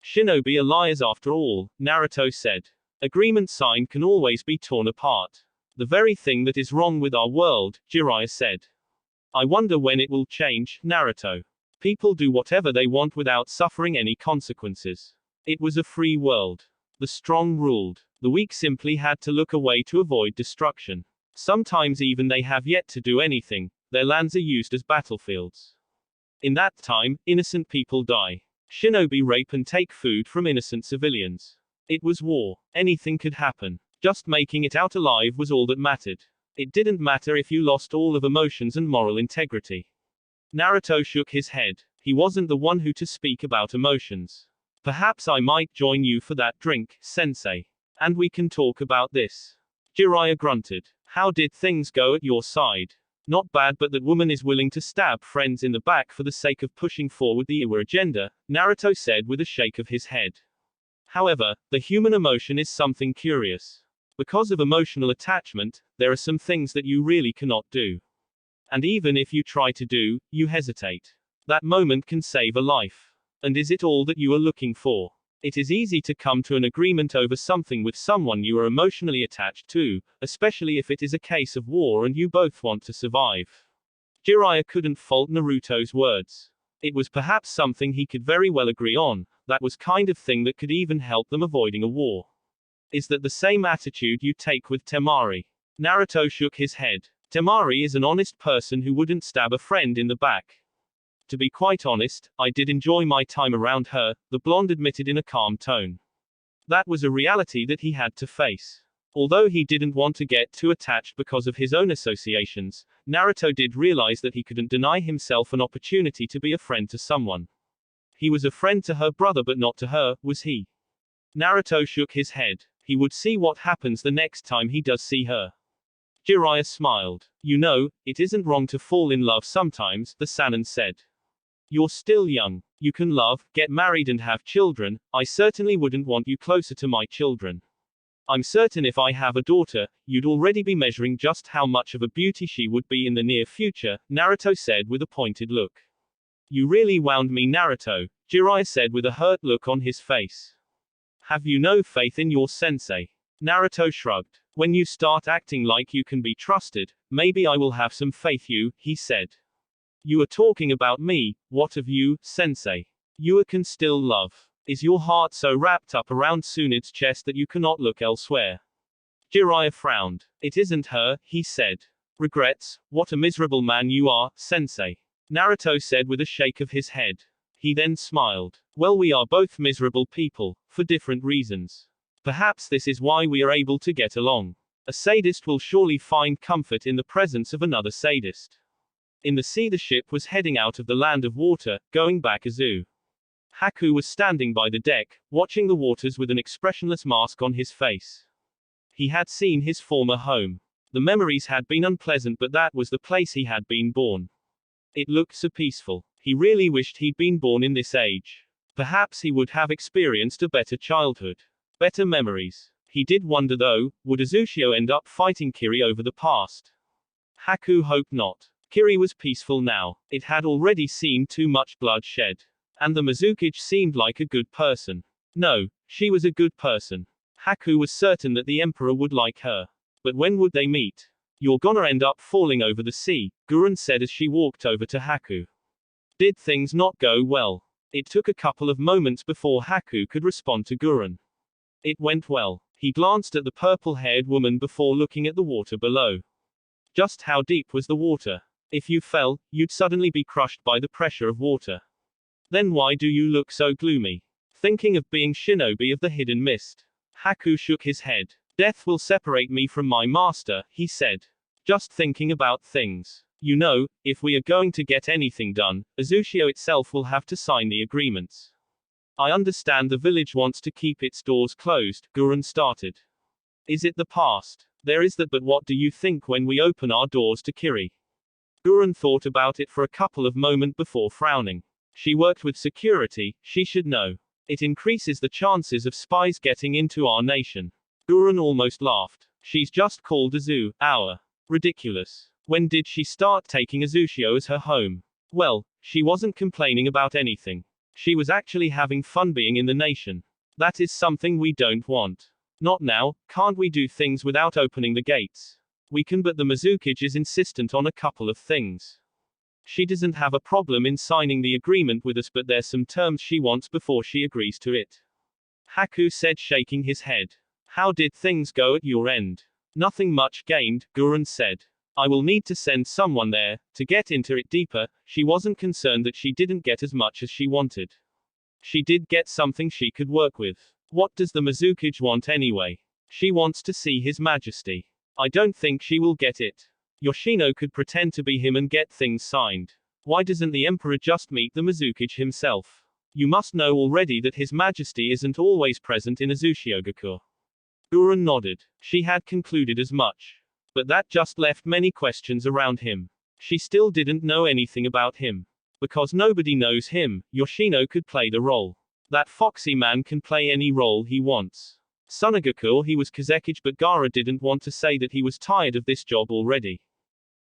Shinobi are liars after all, Naruto said. Agreement signed can always be torn apart. The very thing that is wrong with our world, Jiraiya said. I wonder when it will change, Naruto. People do whatever they want without suffering any consequences. It was a free world. The strong ruled. The weak simply had to look away to avoid destruction. Sometimes even they have yet to do anything. Their lands are used as battlefields. In that time, innocent people die. Shinobi rape and take food from innocent civilians. It was war. Anything could happen. Just making it out alive was all that mattered. It didn't matter if you lost all of emotions and moral integrity. Naruto shook his head. He wasn't the one who to speak about emotions. Perhaps I might join you for that drink, sensei. And we can talk about this. Jiraiya grunted. How did things go at your side? Not bad, but that woman is willing to stab friends in the back for the sake of pushing forward the Iwa agenda, Naruto said with a shake of his head. However, the human emotion is something curious. Because of emotional attachment, there are some things that you really cannot do. And even if you try to do, you hesitate. That moment can save a life. And is it all that you are looking for? It is easy to come to an agreement over something with someone you are emotionally attached to, especially if it is a case of war and you both want to survive. Jiraiya couldn't fault Naruto's words. It was perhaps something he could very well agree on, that was kind of thing that could even help them avoiding a war. Is that the same attitude you take with Temari? Naruto shook his head. Temari is an honest person who wouldn't stab a friend in the back. To be quite honest, I did enjoy my time around her, the blonde admitted in a calm tone. That was a reality that he had to face. Although he didn't want to get too attached because of his own associations, Naruto did realize that he couldn't deny himself an opportunity to be a friend to someone. He was a friend to her brother but not to her, was he? Naruto shook his head. He would see what happens the next time he does see her. Jiraiya smiled. You know, it isn't wrong to fall in love sometimes, the Sannin said. You're still young. You can love, get married and have children. I certainly wouldn't want you closer to my children. I'm certain if I have a daughter, you'd already be measuring just how much of a beauty she would be in the near future, Naruto said with a pointed look. You really wound me, Naruto, Jiraiya said with a hurt look on his face. Have you no faith in your sensei? Naruto shrugged. When you start acting like you can be trusted, maybe I will have some faith you, he said. You are talking about me, what of you, sensei? You can still love. Is your heart so wrapped up around Tsunade's chest that you cannot look elsewhere? Jiraiya frowned. It isn't her, he said. Regrets? What a miserable man you are, sensei. Naruto said with a shake of his head. He then smiled. Well, we are both miserable people, for different reasons. Perhaps this is why we are able to get along. A sadist will surely find comfort in the presence of another sadist. In the sea, the ship was heading out of the land of water, going back Azu. Haku was standing by the deck, watching the waters with an expressionless mask on his face. He had seen his former home. The memories had been unpleasant, but that was the place he had been born. It looked so peaceful. He really wished he'd been born in this age. Perhaps he would have experienced a better childhood. Better memories. He did wonder though, would Uzushio end up fighting Kiri over the past? Haku hoped not. Kiri was peaceful now. It had already seen too much bloodshed. And the Mizukage seemed like a good person. No, she was a good person. Haku was certain that the Emperor would like her. But when would they meet? You're gonna end up falling over the sea, Gurren said as she walked over to Haku. Did things not go well? It took a couple of moments before Haku could respond to Gurren. It went well. He glanced at the purple-haired woman before looking at the water below. Just how deep was the water? If you fell, you'd suddenly be crushed by the pressure of water. Then why do you look so gloomy? Thinking of being shinobi of the hidden mist. Haku shook his head. Death will separate me from my master, he said. Just thinking about things. You know, if we are going to get anything done, Uzushio itself will have to sign the agreements. I understand the village wants to keep its doors closed, Gurren started. Is it the past? There is that, but what do you think when we open our doors to Kiri? Gurren thought about it for a couple of moments before frowning. She worked with security, she should know. It increases the chances of spies getting into our nation. Gurren almost laughed. She's just called Azu, our. Ridiculous. When did she start taking Uzushio as her home? Well, she wasn't complaining about anything. She was actually having fun being in the nation. That is something we don't want. Not now, can't we do things without opening the gates? We can, but the Mizukage is insistent on a couple of things. She doesn't have a problem in signing the agreement with us, but there's some terms she wants before she agrees to it. Haku said, shaking his head. How did things go at your end? Nothing much gained, Gurren said. I will need to send someone there, to get into it deeper. She wasn't concerned that she didn't get as much as she wanted. She did get something she could work with. What does the Mizukage want anyway? She wants to see His Majesty. I don't think she will get it. Yoshino could pretend to be him and get things signed. Why doesn't the Emperor just meet the Mizukage himself? You must know already that His Majesty isn't always present in Iwagakure. Gurren nodded. She had concluded as much. But that just left many questions around him. She still didn't know anything about him. Because nobody knows him, Yoshino could play the role. That foxy man can play any role he wants. Tsunade, he was Kazekage, but Gaara didn't want to say that he was tired of this job already.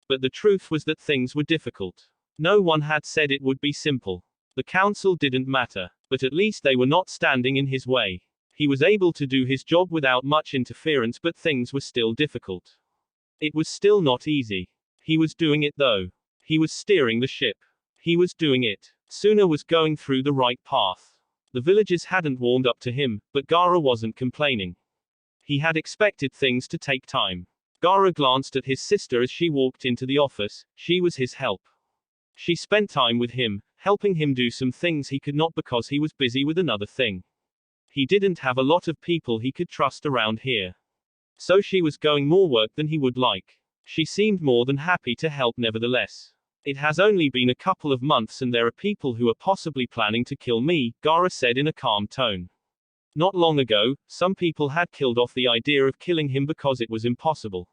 But the truth was that things were difficult. No one had said it would be simple. The council didn't matter. But at least they were not standing in his way. He was able to do his job without much interference, but things were still difficult. It was still not easy. He was doing it though. He was steering the ship. He was doing it. Suna was going through the right path. The villagers hadn't warmed up to him, but Gaara wasn't complaining. He had expected things to take time. Gaara glanced at his sister as she walked into the office. She was his help. She spent time with him, helping him do some things he could not because he was busy with another thing. He didn't have a lot of people he could trust around here. So she was going more work than he would like. She seemed more than happy to help nevertheless. It has only been a couple of months and there are people who are possibly planning to kill me, Gaara said in a calm tone. Not long ago, some people had killed off the idea of killing him because it was impossible.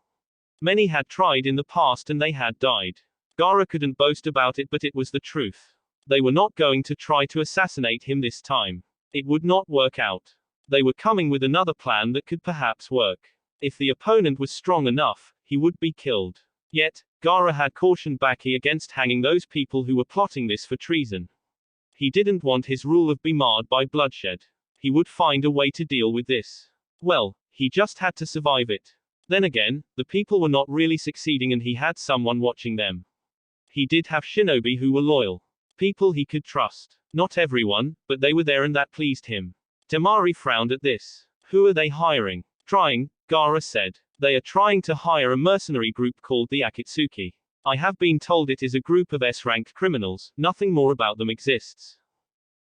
Many had tried in the past and they had died. Gaara couldn't boast about it, but it was the truth. They were not going to try to assassinate him this time. It would not work out. They were coming with another plan that could perhaps work. If the opponent was strong enough, he would be killed. Yet, Gaara had cautioned Baki against hanging those people who were plotting this for treason. He didn't want his rule of be marred by bloodshed. He would find a way to deal with this. Well, he just had to survive it. Then again, the people were not really succeeding and he had someone watching them. He did have shinobi who were loyal. People he could trust. Not everyone, but they were there and that pleased him. Temari frowned at this. Who are they hiring? Trying, Gaara said. They are trying to hire a mercenary group called the Akatsuki. I have been told it is a group of S-ranked criminals, nothing more about them exists.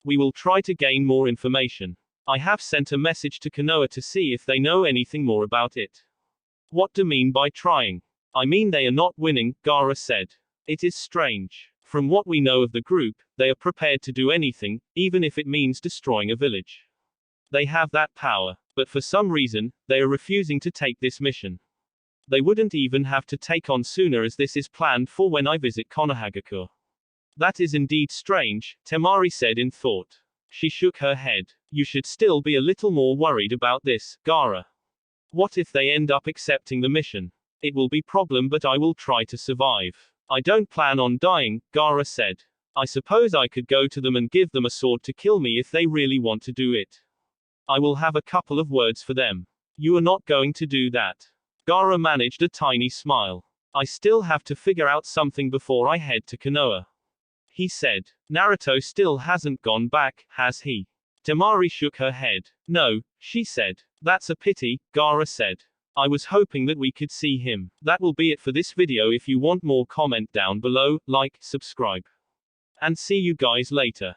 We will try to gain more information. I have sent a message to Konoha to see if they know anything more about it. What do you mean by trying? I mean they are not winning, Gaara said. It is strange. From what we know of the group, they are prepared to do anything, even if it means destroying a village. They have that power, but for some reason, they are refusing to take this mission. They wouldn't even have to take on sooner as this is planned for when I visit Konohagakure. That is indeed strange, Temari said in thought. She shook her head. You should still be a little more worried about this, Gaara. What if they end up accepting the mission? It will be problem but I will try to survive. I don't plan on dying, Gaara said. I suppose I could go to them and give them a sword to kill me if they really want to do it. I will have a couple of words for them. You are not going to do that. Gaara managed a tiny smile. I still have to figure out something before I head to Konoha. He said. Naruto still hasn't gone back, has he? Temari shook her head. No, she said. That's a pity, Gaara said. I was hoping that we could see him. That will be it for this video. If you want more, comment down below, like, subscribe. And see you guys later.